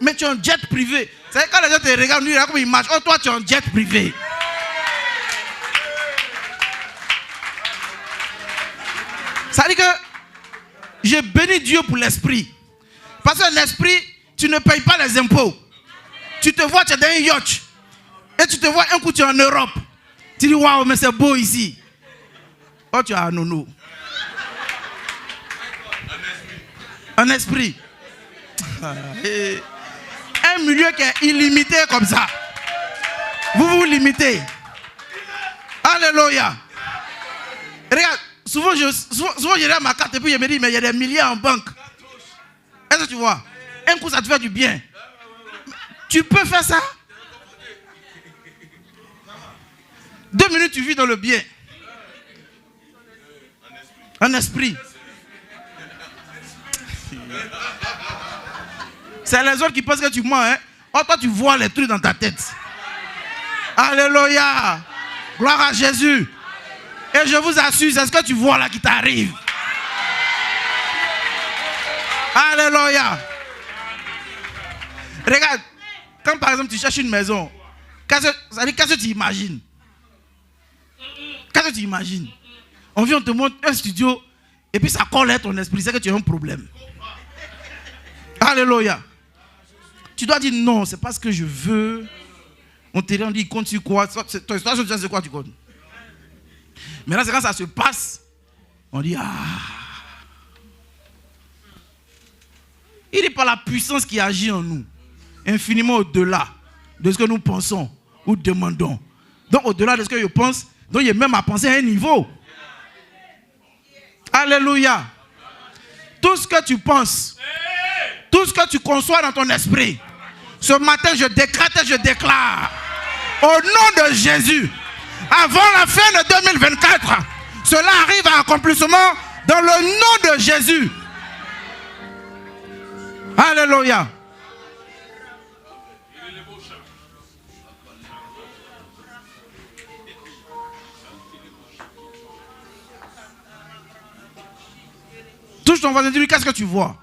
Mais tu es en jet privé. C'est quand les gens te regardent, ils regardent comme ils marchent. Oh, toi, tu es en jet privé. Ça veut dire que je bénis Dieu pour l'esprit. Parce que l'esprit, tu ne payes pas les impôts. Tu te vois, tu es dans un yacht. Et tu te vois un coup, tu es en Europe. Tu dis, waouh, mais c'est beau ici. Oh, tu as un nono. Un esprit. Un milieu qui est illimité comme ça. Vous vous limitez. Alléluia. Regarde, souvent je regarde ma carte et puis je me dis, mais il y a des milliers en banque. Est-ce que tu vois? Un coup, ça te fait du bien. Tu peux faire ça? 2 minutes, tu vis dans le bien. Un esprit. C'est les autres qui pensent que tu mens. Hein? Oh, toi, tu vois les trucs dans ta tête. Alléluia. Gloire à Jésus. Et je vous assure, c'est ce que tu vois là qui t'arrive. Alléluia. Regarde, quand par exemple tu cherches une maison, qu'est-ce que tu imagines? Qu'est-ce que tu imagines? On vient, on te montre un studio et puis ça colle à ton esprit, c'est que tu as un problème. Alléluia. Tu dois dire non, c'est pas ce que je veux. On te dit, on dit, compte sur quoi? Ton histoire, c'est quoi tu comptes? Maintenant, c'est quand ça se passe, on dit, ah. Il n'est pas la puissance qui agit en nous, infiniment au-delà de ce que nous pensons ou demandons. Donc, au-delà de ce que je pense, donc il y a même à penser à un niveau. Alléluia. Tout ce que tu penses, tout ce que tu conçois dans ton esprit, ce matin, je décrète et je déclare, au nom de Jésus, avant la fin de 2024, cela arrive à accomplissement dans le nom de Jésus. Alléluia. Touche ton voisin, dis-lui, qu'est-ce que tu vois?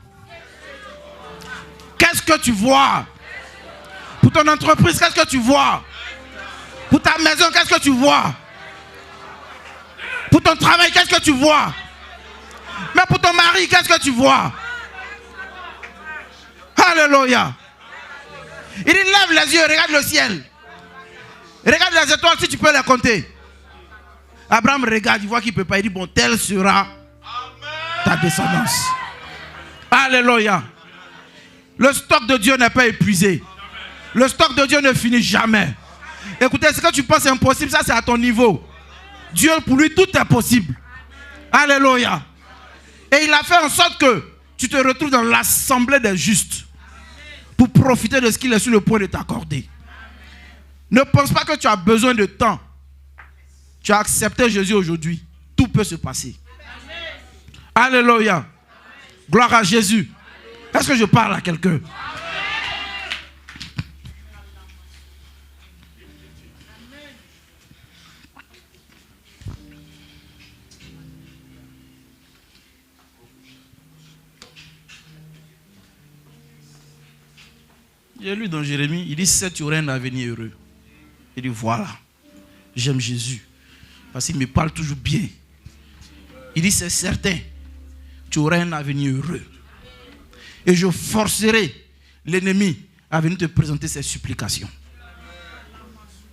Qu'est-ce que tu vois? Pour ton entreprise, qu'est-ce que tu vois? Pour ta maison, qu'est-ce que tu vois? Pour ton travail, qu'est-ce que tu vois? Mais pour ton mari, qu'est-ce que tu vois? Alléluia. Il dit, lève les yeux, regarde le ciel. Regarde les étoiles si tu peux les compter. Abraham regarde, il voit qu'il ne peut pas. Il dit, bon, telle sera ta descendance. Alléluia. Le stock de Dieu n'est pas épuisé. Le stock de Dieu ne finit jamais. Écoutez, ce que tu penses impossible, ça c'est à ton niveau. Dieu, pour lui, tout est possible. Alléluia. Et il a fait en sorte que tu te retrouves dans l'assemblée des justes pour profiter de ce qu'il est sur le point de t'accorder. Ne pense pas que tu as besoin de temps. Tu as accepté Jésus aujourd'hui. Tout peut se passer. Alléluia. Gloire à Jésus. Est-ce que je parle à quelqu'un? J'ai lu dans Jérémie, il dit, c'est tu aurais un avenir heureux. Il dit, voilà, j'aime Jésus. Parce qu'il me parle toujours bien. Il dit, c'est certain, tu auras un avenir heureux. Et je forcerai l'ennemi à venir te présenter ses supplications.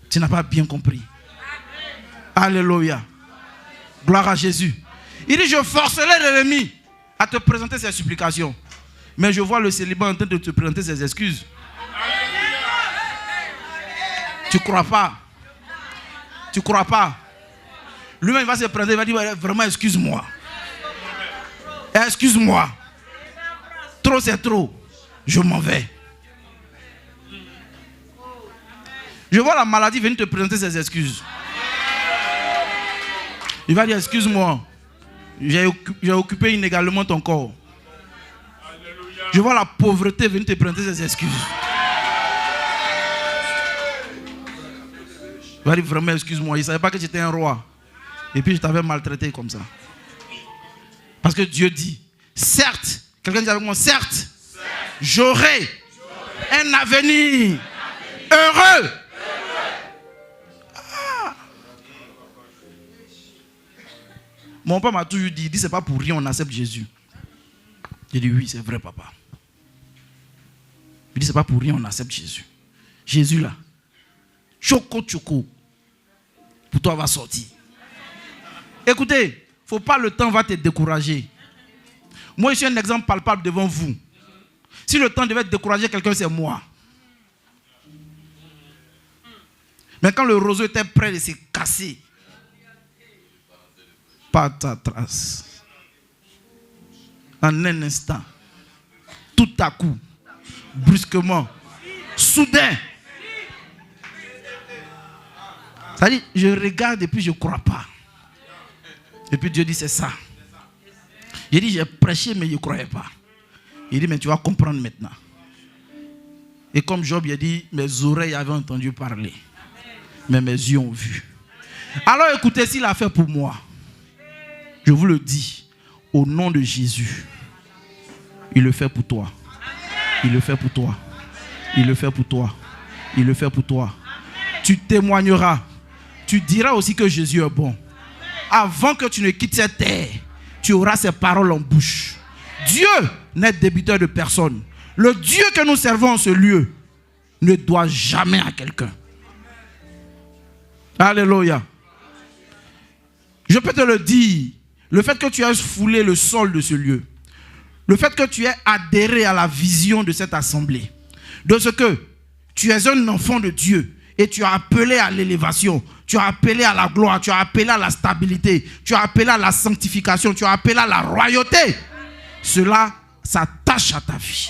Tu n'as pas bien compris. Alléluia. Gloire à Jésus. Il dit, je forcerai l'ennemi à te présenter ses supplications. Mais je vois le célibat en train de te présenter ses excuses. Tu ne crois pas? Tu ne crois pas? Lui-même va se présenter, il va dire, vraiment excuse-moi. Excuse-moi. Trop c'est trop. Je m'en vais. Je vois la maladie venir te présenter ses excuses. Il va dire, excuse-moi. J'ai occupé inégalement ton corps. Je vois la pauvreté venir te présenter ses excuses. Il va dire, vraiment excuse-moi. Il ne savait pas que j'étais un roi. Et puis je t'avais maltraité comme ça. Parce que Dieu dit, certes, quelqu'un dit avec moi, certes, j'aurai un avenir heureux. Ah. Mon père m'a toujours dit, c'est pas pour rien on accepte Jésus. J'ai dit, oui, c'est vrai, papa. Il dit, c'est pas pour rien on accepte Jésus. Jésus là, choco, pour toi va sortir. Écoutez, il ne faut pas le temps va te décourager. Moi, je suis un exemple palpable devant vous. Si le temps devait décourager quelqu'un, c'est moi. Mais quand le roseau était prêt de se casser, pas ta trace. En un instant, tout à coup, brusquement, soudain. C'est-à-dire, je regarde et puis je ne crois pas. Et puis Dieu dit, c'est ça. Il dit, j'ai prêché, mais je ne croyais pas. Il dit, mais tu vas comprendre maintenant. Et comme Job, il a dit, mes oreilles avaient entendu parler, mais mes yeux ont vu. Alors écoutez, s'il a fait pour moi, Je vous le dis, au nom de Jésus, il le fait pour toi. Il le fait pour toi. Il le fait pour toi. Il le fait pour toi. Tu témoigneras. Tu diras aussi que Jésus est bon. Avant que tu ne quittes cette terre, tu auras ces paroles en bouche. Dieu n'est débiteur de personne. Le Dieu que nous servons en ce lieu ne doit jamais à quelqu'un. Alléluia. Je peux te le dire, le fait que tu aies foulé le sol de ce lieu, le fait que tu aies adhéré à la vision de cette assemblée, de ce que tu es un enfant de Dieu et tu as appelé à l'élévation, tu as appelé à la gloire, tu as appelé à la stabilité, tu as appelé à la sanctification, tu as appelé à la royauté, cela s'attache à ta vie.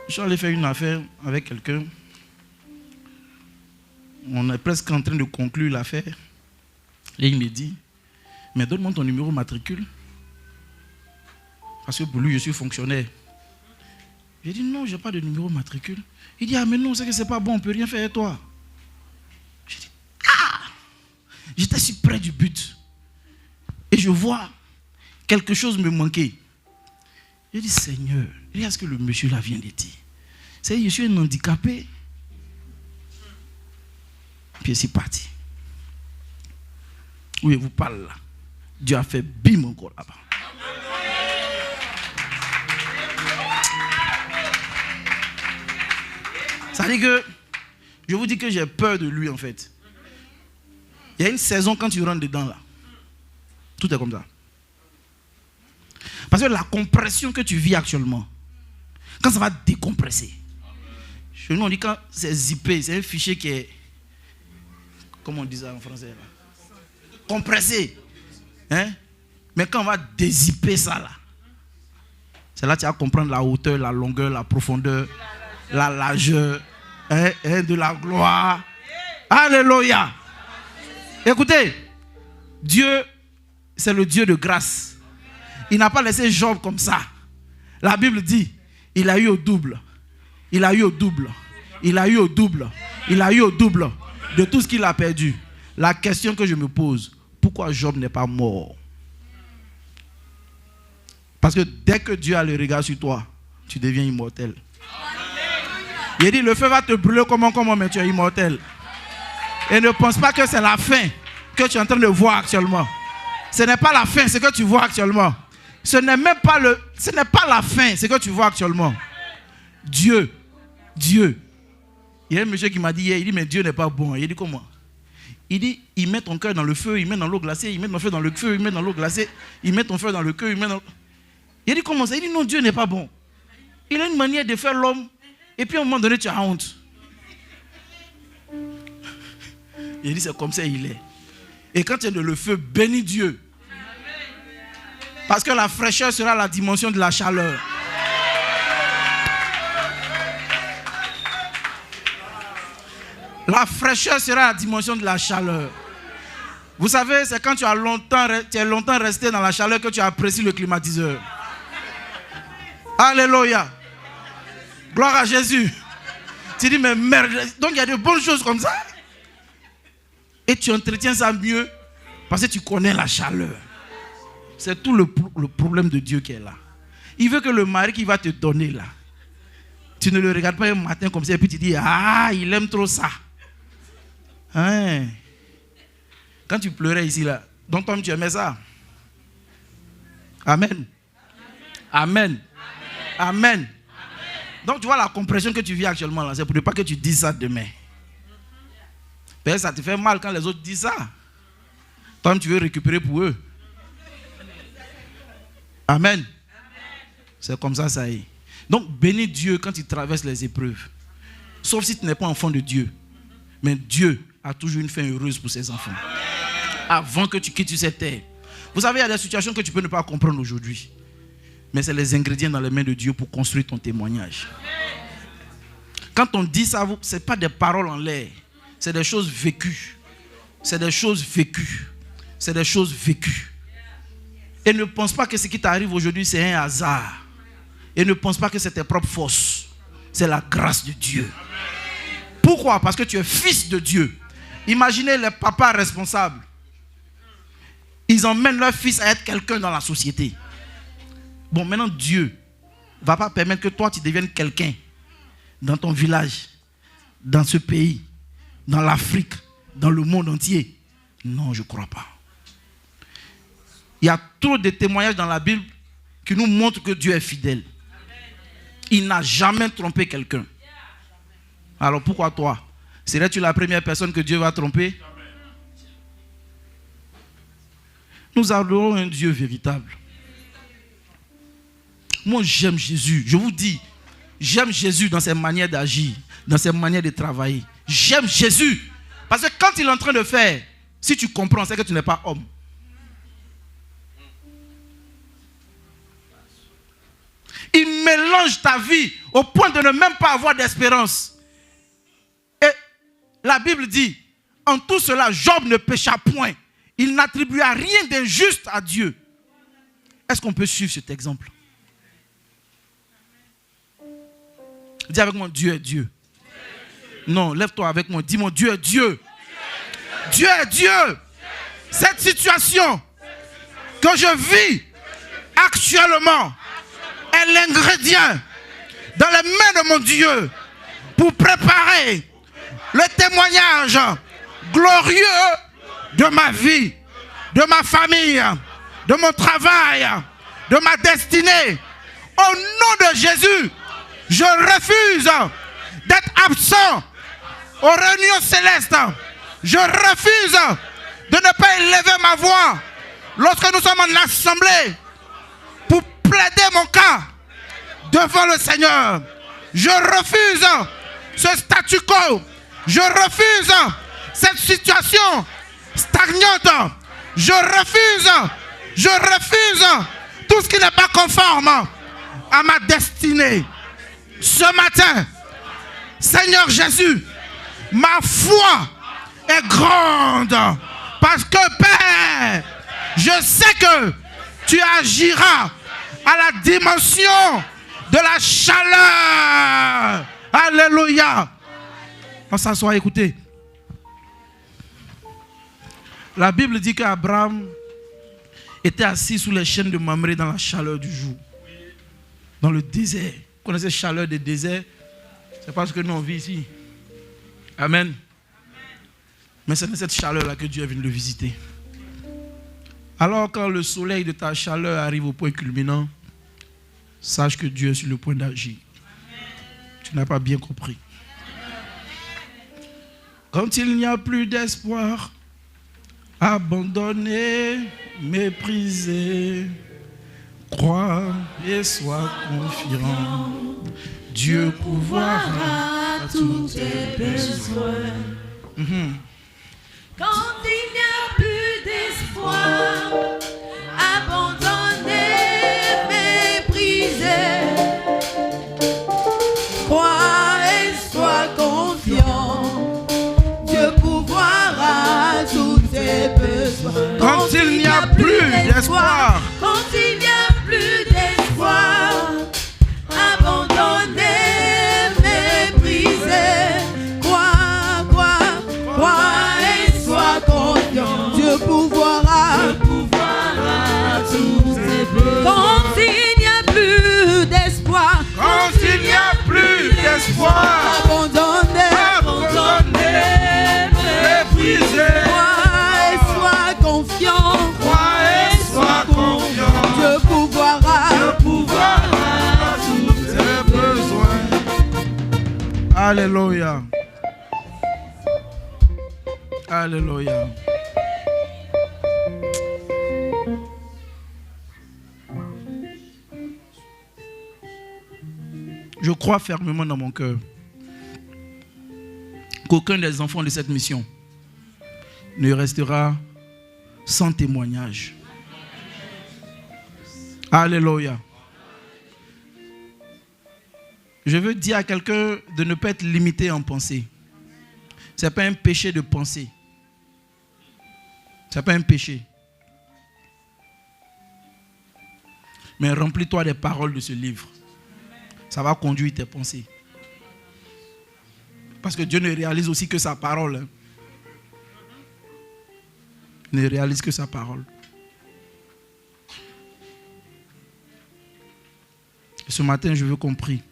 Je suis allé faire une affaire avec quelqu'un. On est presque en train de conclure l'affaire. Et il me dit, mais donne-moi ton numéro matricule. Parce que pour lui, je suis fonctionnaire. J'ai dit, non, je n'ai pas de numéro matricule. Il dit, ah, mais non, c'est que ce n'est pas bon, on ne peut rien faire avec toi. J'ai dit, ah! J'étais si près du but. Et je vois quelque chose me manquer. J'ai dit, Seigneur, regarde ce que le monsieur là vient de dire. C'est je suis un handicapé. Puis c'est parti. Oui, vous parle là. Dieu a fait bim encore là-bas. Ça veut dire que, je vous dis que j'ai peur de lui en fait. Il y a une saison quand tu rentres dedans là. Tout est comme ça. Parce que la compression que tu vis actuellement, quand ça va décompresser, chez nous on dit quand c'est zippé, c'est un fichier qui est, comment on dit ça en français là? Compressé. Hein? Mais quand on va dézipper ça là, c'est là que tu vas comprendre la hauteur, la longueur, la profondeur, la largeur, de la gloire. Alléluia. Écoutez, Dieu, c'est le Dieu de grâce. Il n'a pas laissé Job comme ça. La Bible dit, il a eu au double. Il a eu au double. Il a eu au double. Il a eu au double de tout ce qu'il a perdu. La question que je me pose, pourquoi Job n'est pas mort? Parce que dès que Dieu a le regard sur toi, tu deviens immortel. Il dit, le feu va te brûler comment, mais tu es immortel. Et ne pense pas que c'est la fin que tu es en train de voir actuellement. Ce n'est pas la fin, ce que tu vois actuellement. Ce n'est pas la fin, ce que tu vois actuellement. Dieu. Il y a un monsieur qui m'a dit hier, il dit, mais Dieu n'est pas bon. Il dit, comment? Il dit, il met ton cœur dans le feu, il met dans l'eau glacée, il met ton feu dans le feu, il met dans l'eau glacée, il met ton feu dans le cœur, il met dans... Il dit, comment ça? Il dit, non, Dieu n'est pas bon. Il a une manière de faire l'homme, et puis à un moment donné, tu as honte. Il dit, c'est comme ça il est. Et quand tu es dans le feu, bénis Dieu. Parce que la fraîcheur sera la dimension de la chaleur. La fraîcheur sera la dimension de la chaleur. Vous savez, c'est quand tu es longtemps resté dans la chaleur que tu apprécies le climatiseur. Alléluia. Gloire à Jésus. Tu dis, mais merde. Donc il y a de bonnes choses comme ça. Et tu entretiens ça mieux parce que tu connais la chaleur. C'est tout le problème de Dieu qui est là. Il veut que le mari qui va te donner là, tu ne le regardes pas un matin comme ça et puis tu dis, ah, il aime trop ça. Hein? Quand tu pleurais ici là, donc toi tu aimais ça. Amen. Amen. Amen. Donc tu vois la compression que tu vis actuellement là, c'est pour ne pas que tu dises ça demain. Peut-être ça te fait mal quand les autres disent ça. Toi tu veux récupérer pour eux. Amen. C'est comme ça, ça y est. Donc bénis Dieu quand il traverse les épreuves. Sauf si tu n'es pas enfant de Dieu. Mais Dieu a toujours une fin heureuse pour ses enfants. Avant que tu quittes cette terre. Vous savez, il y a des situations que tu peux ne pas comprendre aujourd'hui. Mais c'est les ingrédients dans les mains de Dieu pour construire ton témoignage. Quand on dit ça, ce n'est pas des paroles en l'air. C'est des choses vécues. C'est des choses vécues. C'est des choses vécues. Et ne pense pas que ce qui t'arrive aujourd'hui, c'est un hasard. Et ne pense pas que c'est tes propres forces. C'est la grâce de Dieu. Pourquoi? Parce que tu es fils de Dieu. Imaginez les papas responsables. Ils emmènent leur fils à être quelqu'un dans la société. Bon, maintenant Dieu ne va pas permettre que toi tu deviennes quelqu'un dans ton village, dans ce pays, dans l'Afrique, dans le monde entier. Non, je ne crois pas. Il y a trop de témoignages dans la Bible qui nous montrent que Dieu est fidèle. Il n'a jamais trompé quelqu'un. Alors pourquoi toi? Serais-tu la première personne que Dieu va tromper? Nous adorons un Dieu véritable. Moi j'aime Jésus. Je vous dis, j'aime Jésus dans ses manières d'agir, dans ses manières de travailler. J'aime Jésus. Parce que quand il est en train de faire, si tu comprends, c'est que tu n'es pas homme. Il mélange ta vie au point de ne même pas avoir d'espérance. Et la Bible dit, en tout cela, Job ne pécha point. Il n'attribua rien d'injuste à Dieu. Est-ce qu'on peut suivre cet exemple? Dis avec moi, Dieu est Dieu. Non, lève-toi avec moi. Dis-moi, Dieu est Dieu. Dieu est Dieu. Cette situation que je vis actuellement est l'ingrédient dans les mains de mon Dieu pour préparer le témoignage glorieux de ma vie, de ma famille, de mon travail, de ma destinée. Au nom de Jésus, je refuse d'être absent aux réunions célestes. Je refuse de ne pas élever ma voix lorsque nous sommes en assemblée pour plaider mon cas devant le Seigneur. Je refuse ce statu quo. Je refuse cette situation stagnante. Je refuse tout ce qui n'est pas conforme à ma destinée. Ce matin, Seigneur Jésus, ma foi est grande parce que Père, je sais que tu agiras à la dimension de la chaleur. Alléluia. On s'assoit, écoutez. La Bible dit qu'Abraham était assis sous les chênes de Mamré dans la chaleur du jour. Dans le désert. Vous connaissez la chaleur des déserts? C'est parce que nous on vit ici. Amen. Mais c'est cette chaleur-là que Dieu est venu le visiter. Alors quand le soleil de ta chaleur arrive au point culminant, sache que Dieu est sur le point d'agir. Tu n'as pas bien compris. Quand il n'y a plus d'espoir, abandonné, méprisé, crois et sois confiant. Dieu pourvoira tous tes besoins. Quand il n'y a plus d'espoir, abandonné, méprisé, crois et sois confiant. Dieu pourvoira tous tes besoins. Quand il n'y a plus d'espoir, quand il n'y a plus d'espoir, abandonné, méprisé, crois et sois confiant. Dieu pourvoira tous tes besoins. Quand il n'y a plus d'espoir, quand il n'y a plus d'espoir, abandonné, méprisé, crois et sois confiant. Dieu pourvoira tous tes besoins. Alléluia. Alléluia. Je crois fermement dans mon cœur qu'aucun des enfants de cette mission ne restera sans témoignage. Alléluia. Je veux dire à quelqu'un de ne pas être limité en pensée. Ce n'est pas un péché de penser. Ce n'est pas un péché. Mais remplis-toi des paroles de ce livre. ça va conduire tes pensées. Parce que Dieu ne réalise aussi que sa parole. Hein. Il ne réalise que sa parole. Et ce matin, je veux qu'on prie.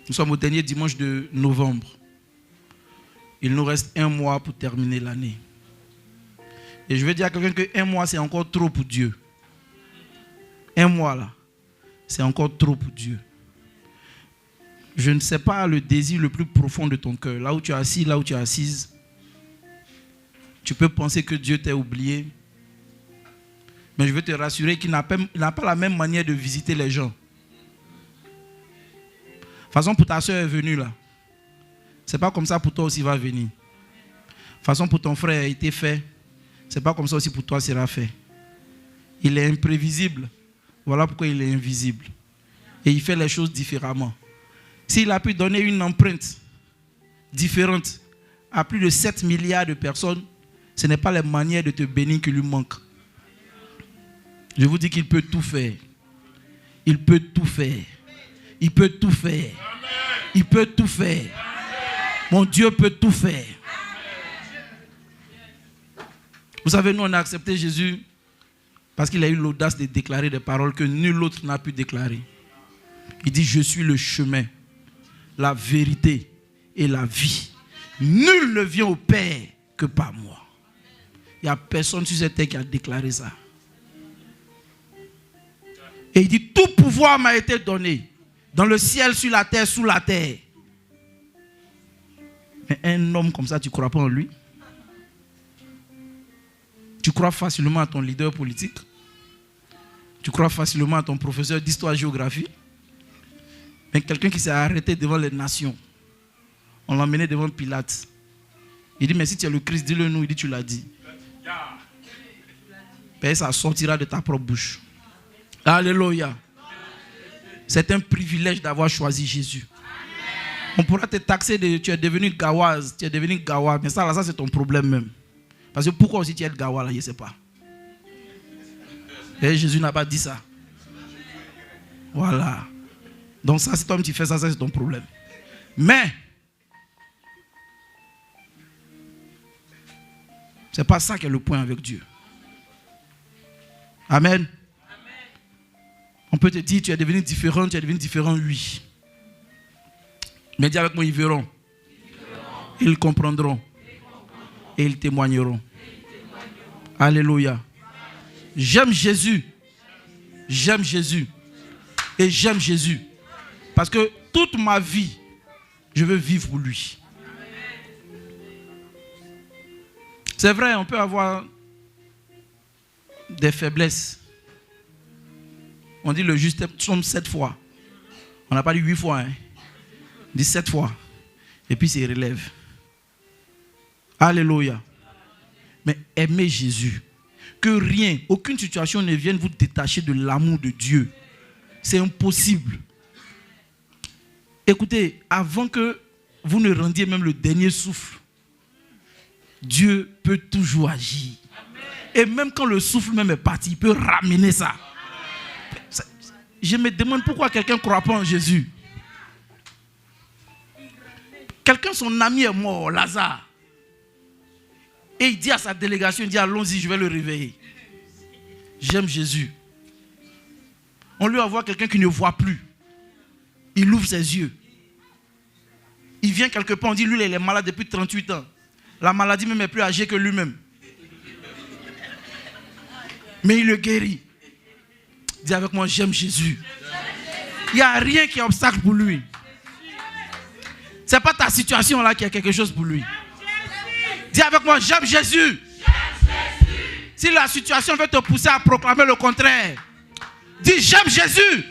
Nous sommes au dernier dimanche de novembre. Il nous reste 1 mois pour terminer l'année. Et je veux dire à quelqu'un que 1 mois, c'est encore trop pour Dieu. 1 mois là, c'est encore trop pour Dieu. Je ne sais pas le désir le plus profond de ton cœur. Là où tu es assis, là où tu es assise, tu peux penser que Dieu t'a oublié. Mais je veux te rassurer qu'il n'a pas la même manière de visiter les gens. De toute façon, pour ta soeur est venue là. Ce n'est pas comme ça pour toi aussi va venir. De toute façon, pour ton frère a été fait. Ce n'est pas comme ça aussi pour toi sera fait. Il est imprévisible. Voilà pourquoi il est invisible. Et il fait les choses différemment. S'il a pu donner une empreinte différente à plus de 7 milliards de personnes, ce n'est pas les manières de te bénir qui lui manquent. Je vous dis qu'il peut tout faire. Il peut tout faire. Il peut tout faire. Il peut tout faire. Mon Dieu peut tout faire. Vous savez, nous on a accepté Jésus parce qu'il a eu l'audace de déclarer des paroles que nul autre n'a pu déclarer. Il dit, je suis le chemin, la vérité et la vie. Nul ne vient au Père que par moi. Il n'y a personne sur cette terre qui a déclaré ça. Et il dit, tout pouvoir m'a été donné, dans le ciel, sur la terre, sous la terre. Mais un homme comme ça, tu ne crois pas en lui? Tu crois facilement à ton leader politique? Tu crois facilement à ton professeur d'histoire-géographie? Mais quelqu'un qui s'est arrêté devant les nations, on l'a emmené devant Pilate. Il dit, mais si tu es le Christ, dis-le nous. Il dit, tu l'as dit. Et ça sortira de ta propre bouche. Alléluia. C'est un privilège d'avoir choisi Jésus. On pourra te taxer de tu es devenu gawaz, tu es devenu gawa, mais ça c'est ton problème même. Parce que pourquoi aussi tu es gawa là, je ne sais pas. Et Jésus n'a pas dit ça. Voilà. Donc ça, si toi tu fais ça, c'est ton problème. Mais ce n'est pas ça qui est le point avec Dieu. Amen. On peut te dire, tu es devenu différent, oui. Mais dis avec moi, ils verront. Ils comprendront. Et ils témoigneront. Alléluia. J'aime Jésus. J'aime Jésus. Et j'aime Jésus. Parce que toute ma vie, je veux vivre pour lui. C'est vrai, on peut avoir des faiblesses. On dit le juste tombe 7 fois. On n'a pas dit 8 fois. Hein. On dit 7 fois. Et puis c'est relève. Alléluia. Mais aimez Jésus. Que rien, aucune situation ne vienne vous détacher de l'amour de Dieu. C'est impossible. Écoutez, avant que vous ne rendiez même le dernier souffle, Dieu peut toujours agir. Et même quand le souffle même est parti, il peut ramener ça. Je me demande pourquoi quelqu'un ne croit pas en Jésus. Quelqu'un, son ami est mort, Lazare. Et il dit à sa délégation, il dit allons-y, je vais le réveiller. J'aime Jésus. On lui envoie quelqu'un qui ne voit plus. Il ouvre ses yeux. Il vient quelque part, on dit lui il est malade depuis 38 ans. La maladie même est plus âgée que lui-même. Mais il le guérit. Dis avec moi, j'aime Jésus. Il n'y a rien qui est obstacle pour lui. Ce n'est pas ta situation là qui a quelque chose pour lui. Dis avec moi, j'aime Jésus. Si la situation veut te pousser à proclamer le contraire, dis j'aime Jésus.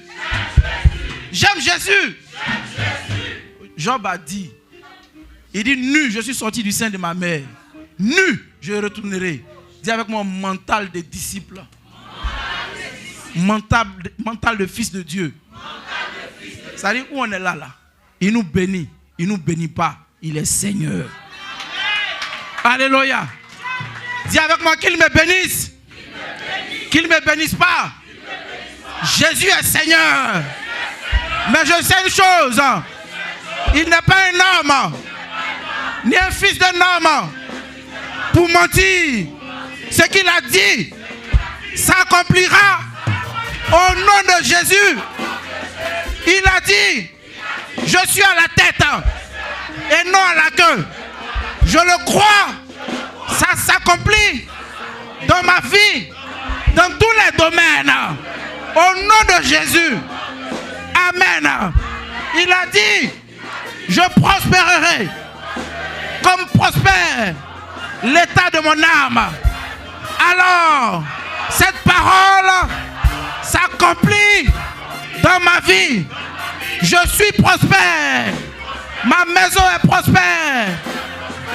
J'aime Jésus. Job a dit, il dit nu, je suis sorti du sein de ma mère. Nu, je retournerai. Dis avec moi, mental des disciples. Mental de fils de Dieu. Ça dit où on est là. Il nous bénit. Il ne nous bénit pas. Il est Seigneur. Alléluia. Dis avec moi qu'il me bénisse. Qu'il ne me bénisse pas. Jésus est Seigneur. Mais je sais une chose. Il n'est pas un homme, ni un fils d'un homme, pour mentir. Ce qu'il a dit s'accomplira au nom de Jésus. Il a dit, je suis à la tête et non à la queue. Je le crois, ça s'accomplit dans ma vie, dans tous les domaines. Au nom de Jésus. Amen. Il a dit, je prospérerai comme prospère l'état de mon âme. Alors, cette parole s'accomplit dans ma vie. Je suis prospère. Ma maison est prospère.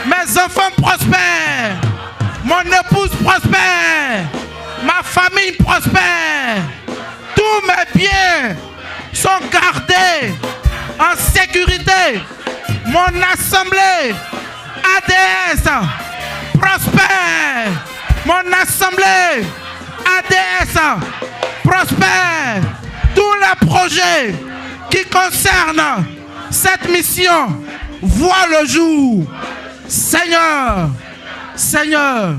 Mes enfants prospèrent. Mon épouse prospère. Ma famille prospère. Tous mes biens sont gardés en sécurité. Mon assemblée ADS prospère. Mon assemblée ADS prospère. Tous les projets qui concernent cette mission voient le jour. Seigneur, Seigneur,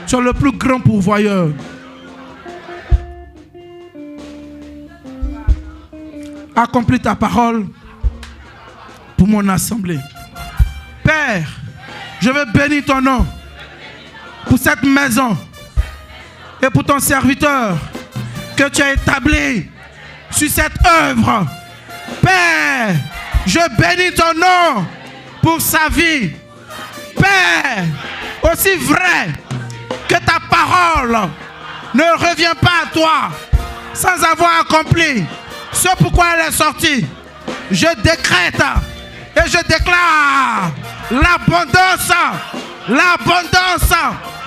tu es le plus grand pourvoyeur. Accomplis ta parole pour mon assemblée. Père, je veux bénir ton nom pour cette maison et pour ton serviteur que tu as établi sur cette œuvre. Père, je bénis ton nom pour sa vie. Père, aussi vrai que ta parole ne revient pas à toi sans avoir accompli ce pourquoi elle est sortie, je décrète et je déclare l'abondance, l'abondance,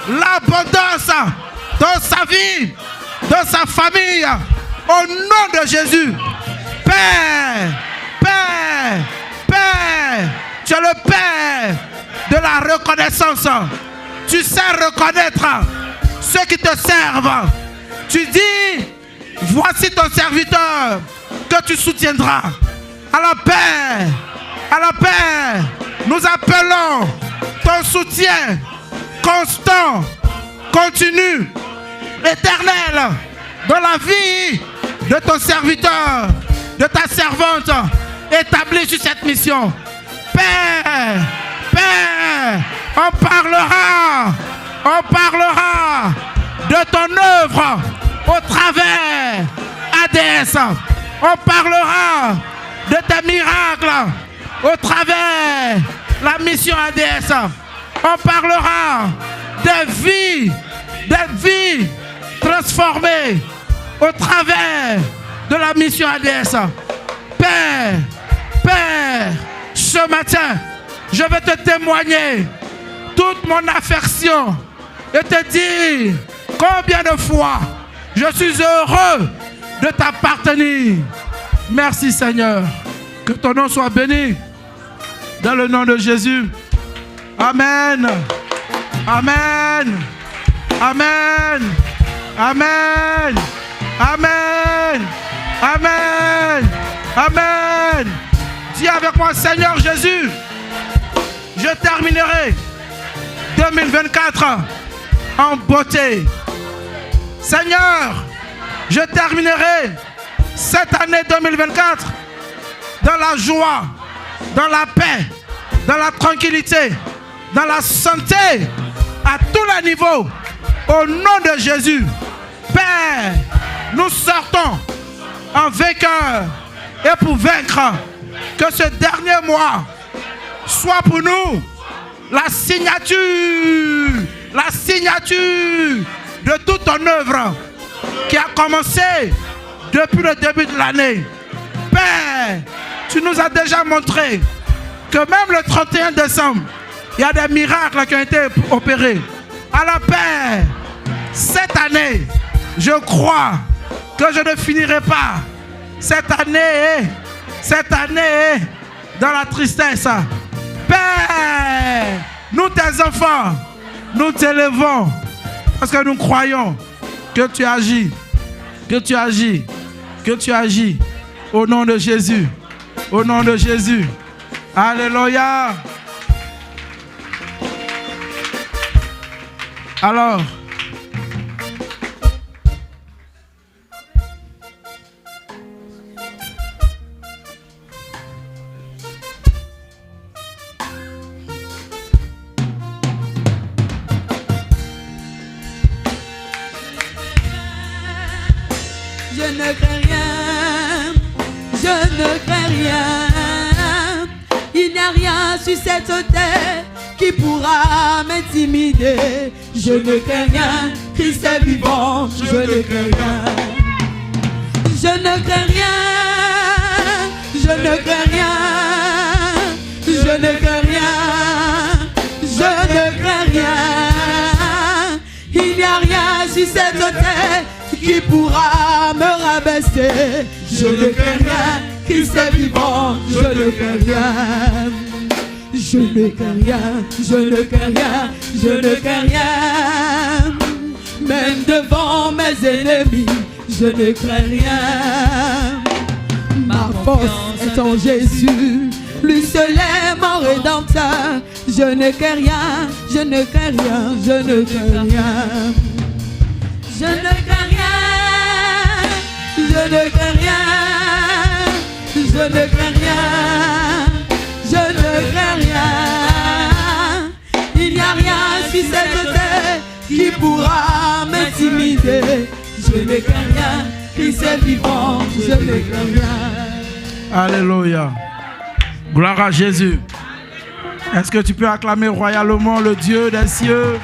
l'abondance dans sa vie, dans sa famille, au nom de Jésus. Père, Père, Père, tu es le Père de la reconnaissance. Tu sais reconnaître ceux qui te servent. Tu dis, voici ton serviteur que tu soutiendras. À la paix, à la paix, nous appelons ton soutien constant, continu, éternel dans la vie de ton serviteur, de ta servante établie sur cette mission. Père, Père, on parlera de ton œuvre au travers ADS. On parlera de tes miracles au travers la mission ADS. On parlera des vies transformées au travers de la mission ADS. Père, Père, ce matin, je vais te témoigner toute mon affection et te dire combien de fois je suis heureux de t'appartenir. Merci Seigneur. Que ton nom soit béni. Dans le nom de Jésus. Amen. Amen. Amen. Amen. Amen. Amen. Amen. Dis avec moi, Seigneur Jésus, je terminerai 2024 en beauté. Seigneur, je terminerai cette année 2024 dans la joie, dans la paix, dans la tranquillité, dans la santé, à tous les niveaux, au nom de Jésus. Père, nous sortons en vainqueur et pour vaincre. Que ce dernier mois soit pour nous la signature de toute ton œuvre qui a commencé depuis le début de l'année. Père, tu nous as déjà montré que même le 31 décembre, il y a des miracles qui ont été opérés. Alors Père, cette année, je crois que je ne finirai pas cette année dans la tristesse. Père, nous tes enfants, nous t'élevons parce que nous croyons que tu agis, Que tu agis. Au nom de Jésus. Au nom de Jésus. Alléluia. Alors, je ne crains rien, je ne crains rien. Il n'y a rien sur cette terre qui pourra m'intimider. Je ne crains rien, Christ est vivant, je ne crains rien. Je ne crains rien, je ne crains rien, je ne crains rien, je ne crains rien. Il n'y a rien sur cette terre qui pourra me rabaisser. Je ne crains rien, Christ est vivant, je ne crains rien. Je ne crains rien, je ne crains rien, je ne crains rien. Même devant mes ennemis, je ne crains rien. Ma force est en Jésus, lui seul est mon rédempteur. Je ne crains rien, je ne crains rien, je ne crains rien. Je ne crains rien, je ne crains rien, je ne crains rien, je ne crains rien. Il n'y a rien sur cette terre qui pourra m'intimider. Je ne crains rien, Christ est vivant, je ne crains rien. Alléluia. Gloire à Jésus. Est-ce que tu peux acclamer royalement le Dieu des cieux?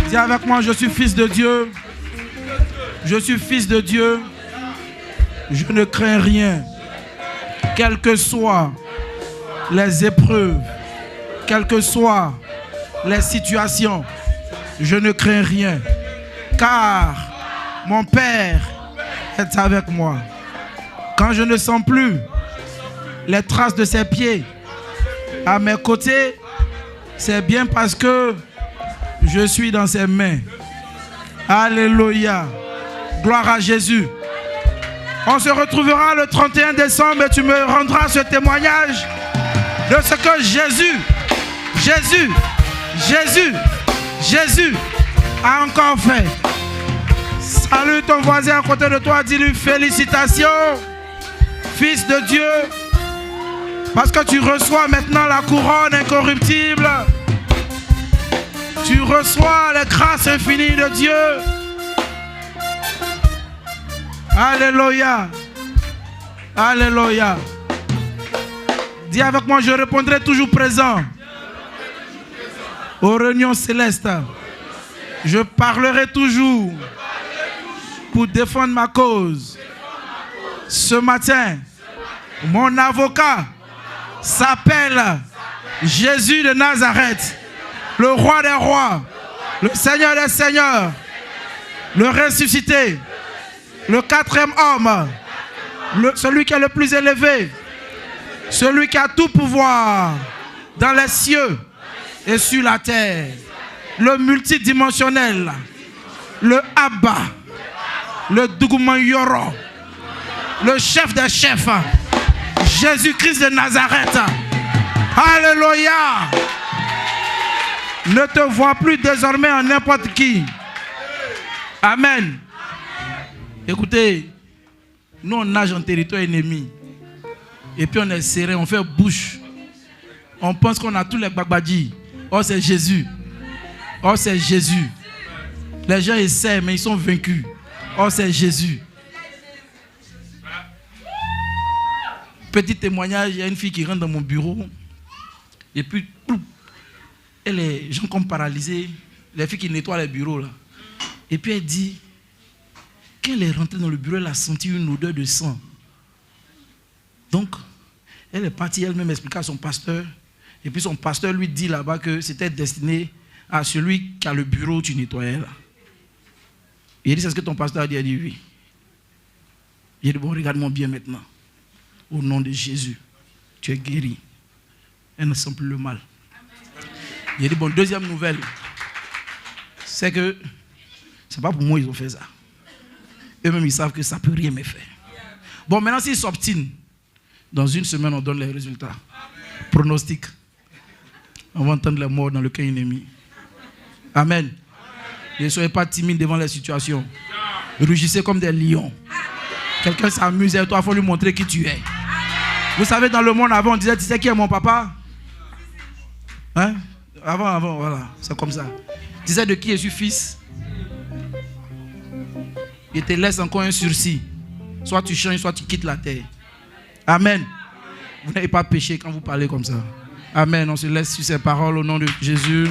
Dis avec moi, je suis fils de Dieu. Je suis fils de Dieu. Je ne crains rien. Quelles que soient les épreuves, quelles que soient les situations, je ne crains rien. Car mon Père est avec moi. Quand je ne sens plus les traces de ses pieds à mes côtés, c'est bien parce que je suis dans ses mains. Alléluia. Gloire à Jésus. On se retrouvera le 31 décembre et tu me rendras ce témoignage de ce que Jésus a encore fait. Salue ton voisin à côté de toi, dis-lui félicitations, fils de Dieu, parce que tu reçois maintenant la couronne incorruptible. Tu reçois les grâces infinies de Dieu. Alléluia. Alléluia. Dis avec moi, je répondrai toujours présent aux réunions célestes. Je parlerai toujours pour défendre ma cause. Ce matin, mon avocat s'appelle Jésus de Nazareth, le roi des rois, le Seigneur des seigneurs, le ressuscité, le quatrième homme, celui qui est le plus élevé, celui qui a tout pouvoir dans les cieux et sur la terre, le multidimensionnel, le Abba, le Dougouma Yoro, le chef des chefs, Jésus-Christ de Nazareth. Alléluia. Ne te vois plus désormais en n'importe qui. Amen. Écoutez, nous on nage en territoire ennemi. Et puis on est serré, on fait bouche. On pense qu'on a tous les babadis. Oh, c'est Jésus. Oh, c'est Jésus. Les gens essaient, mais ils sont vaincus. Oh, c'est Jésus. Petit témoignage, il y a une fille qui rentre dans mon bureau. Et puis, et les gens comme paralysés, les filles qui nettoient les bureaux là. Et puis elle dit, quand elle est rentrée dans le bureau, elle a senti une odeur de sang. Donc, elle est partie elle-même expliquer à son pasteur. Et puis son pasteur lui dit là-bas que c'était destiné à celui qui a le bureau où tu nettoyais là. Il a dit, c'est ce que ton pasteur a dit? Il a dit oui. Il a dit, bon, regarde-moi bien maintenant. Au nom de Jésus, tu es guéri. Elle ne sent plus le mal. Il dit, bon, deuxième nouvelle, c'est que c'est pas pour moi qu'ils ont fait ça. Eux-mêmes, ils savent que ça ne peut rien me faire. Bon, maintenant, s'ils s'obstinent, dans une semaine, on donne les résultats. Pronostic. On va entendre les morts dans le camp ennemi. Amen. Ne soyez pas timides devant les situations. Rugissez comme des lions. Quelqu'un s'amuse et toi, il faut lui montrer qui tu es. Vous savez, dans le monde avant, on disait, tu sais qui est mon papa? Hein? Avant, voilà. C'est comme ça. Tu sais de qui je suis fils? Il te laisse encore un sursis. Soit tu changes, soit tu quittes la terre. Amen. Vous n'avez pas péché quand vous parlez comme ça. Amen. On se laisse sur ces paroles au nom de Jésus.